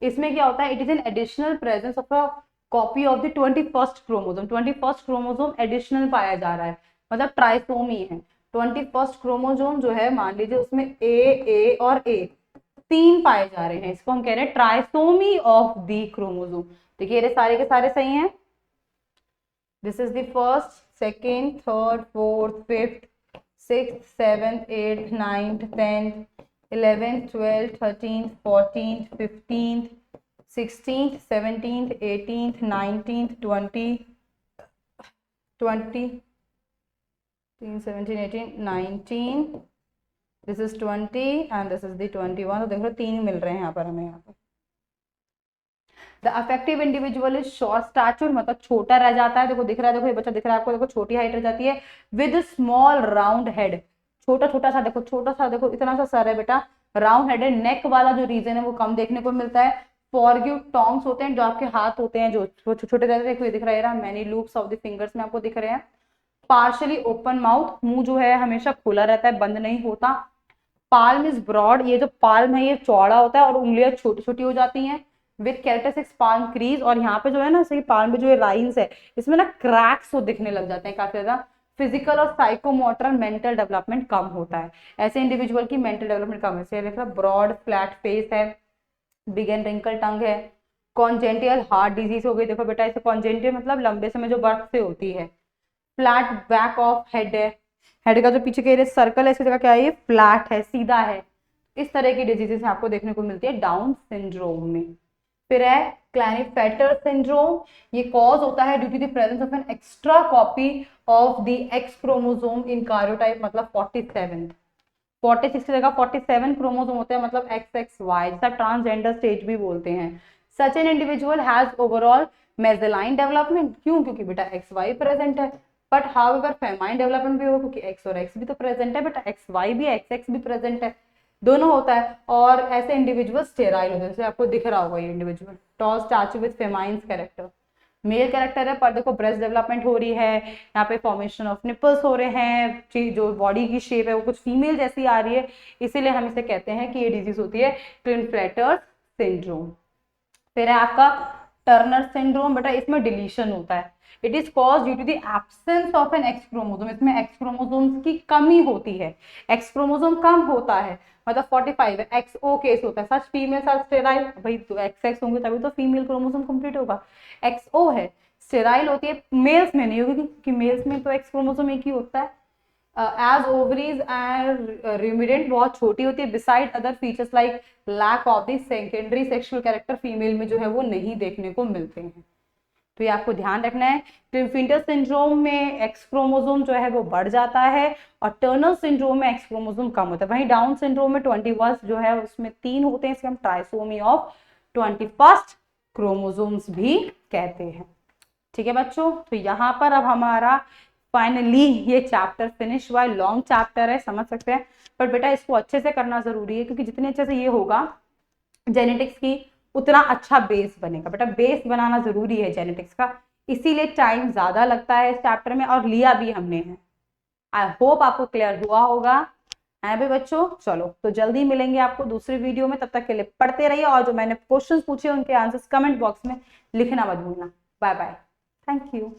इसमें क्या होता है, it is an additional presence of a copy of the 21st chromosome. 21st chromosome additional पाया जा रहा है, मतलब ट्राइसोमी है। 21st क्रोमोसोम जो है मान लीजिए उसमें ए और ए 3 पाए जा रहे हैं, इसको हम कह रहे हैं ट्राइसोमी ऑफ द क्रोमोसोम। देखिए ये सारे के सारे सही हैं। This is the first, second, third, fourth, fifth, 6th, 7th, 8th, 9th, 10th, 11th, 12th, 13th, 14th, 15th, 16th, 17th, 18th, 19th, 20, 17, 18, 19, this is 20 and this is the 21। तो देख लो 3 मिल रहे हैं यहाँ पर हमें। यहाँ पर the affective individual is short stature, मतलब छोटा रह जाता है। देखो दिख रहा है, देखो ये बच्चा दिख रहा है आपको, देखो छोटी हाइट रह जाती है। विद स्मॉल राउंड हेड, छोटा छोटा सा, देखो छोटा सा, देखो इतना सा सर है बेटा, राउंड हेड है। नेक वाला जो रीजन है वो कम देखने को मिलता है। फॉरग्यू टॉन्ग्स होते हैं, जो आपके हाथ होते हैं जो छोटे रहते हैं, देखो दिख रहा है, many loops of the fingers में आपको दिख रहे हैं। पार्शली ओपन माउथ, मुंह जो है हमेशा खुला रहता है, बंद नहीं होता। पाल्म इज ब्रॉड, ये जो पाल्म है ये चौड़ा होता है और उंगलियां छोटी छोटी हो जाती हैं। विथ कैरेक्टरिस्टिक्स पाल्म क्रीज, और यहाँ पे जो है ना सही पाल्म में जो राइन्स है इसमें ना क्रैक्स तो दिखने लग जाते हैं काफी ज्यादा। फिजिकल और साइकोमोटर मेंटल डेवलपमेंट कम होता है, ऐसे इंडिविजुअल की मेंटल डेवलपमेंट कम है। ब्रॉड फ्लैट फेस है, बिग एंड रिंकल टंग है, कॉन्जेंटियल हार्ट डिजीज हो गई। देखो बेटा इसे कॉन्जेंटियल मतलब लंबे समय जो बर्थ से होती है। फ्लैट बैक ऑफ हेड है, हेड का जो पीछे का एरिया सर्कल है इसकी जगह क्या है, ये फ्लैट है, सीधा है। इस तरह की डिजीजेस आपको देखने को मिलती है डाउन सिंड्रोम में। फिर है क्लैनिफेटर सिंड्रोम, ये कॉज होता है due to the presence of an extra copy of the X chromosome in karyotype, मतलब 47। 46 की जगह 47 क्रोमोसोम होते हैं, मतलब XXY, जिसे ट्रांसजेंडर स्टेज भी बोलते हैं। Such an individual has overall masculine development, क्यों, क्योंकि बेटा XY प्रेजेंट है। बट हाउएवर फेमाइन डेवलपमेंट भी होगा क्योंकि X और X भी तो प्रेजेंट है, बेटा XY भी XX भी प्रेजेंट है, दोनों होता है। और ऐसे इंडिविजुअल स्टेराइल होते हैं, जैसे आपको दिख रहा होगा ये individual tall stature with feminines character, male character है, पर देखो ब्रेस्ट डेवलपमेंट हो रही है, यहाँ पे फॉर्मेशन ऑफ निपल्स हो रहे हैं, जो बॉडी की शेप है वो कुछ फीमेल जैसी आ रही है, इसीलिए हम इसे कहते हैं कि ये डिजीज होती है क्लिनफ्लेटर सिंड्रोम। फिर है आपका टर्नर सिंड्रोम, बेटा इसमें डिलीशन होता है। It is cause due to the absence of an X chromosome, इसमें एक्स क्रोमोसोम्स की कमी होती है, एक्स क्रोमोसोम कम होता है, मतलब 45 है, XO केस होता है। सच फीमेल आर स्टेराइल, भाई तो XX होंगे तभी तो फीमेल क्रोमोसोम कंप्लीट होगा। XO है, स्टेराइल होती है, मेल्स में नहीं होगी क्योंकि मेल्स में तो एक्स क्रोमोसोम एक ही होता है। एज ओवरीज एंड रुमिनेंट बहुत छोटी होती है, beside other features like lack of the secondary sexual character, female में जो है वो नहीं देखने को मिलते हैं। तो ये आपको ध्यान रखना है। क्लिनफिल्टर सिंड्रोम में एक्स क्रोमोसोम जो है वो बढ़ जाता है और टर्नर सिंड्रोम में एक्स क्रोमोसोम कम होता है। वहीं डाउन सिंड्रोम में 21 जो है उसमें 3 होते हैं, इसके हम ट्राइसोमी ऑफ 21 क्रोमोसोम्स भी कहते हैं। ठीक है बच्चों, तो यहाँ पर अब हमारा फाइनली ये चैप्टर फिनिश हुआ है। लॉन्ग चैप्टर है, समझ सकते हैं, पर बेटा इसको अच्छे से करना जरूरी है क्योंकि जितने अच्छे से ये होगा जेनेटिक्स की उतना अच्छा बेस बनेगा। बेटा बेस बनाना जरूरी है जेनेटिक्स का, इसीलिए टाइम ज्यादा लगता है इस चैप्टर में और लिया भी हमने है। आई होप आपको क्लियर हुआ होगा है भी बच्चों। चलो तो जल्दी मिलेंगे आपको दूसरी वीडियो में, तब तक के लिए पढ़ते रहिए और जो मैंने क्वेश्चंस पूछे उनके आंसर्स कमेंट बॉक्स में लिखना मत भूलना। Bye bye, thank you.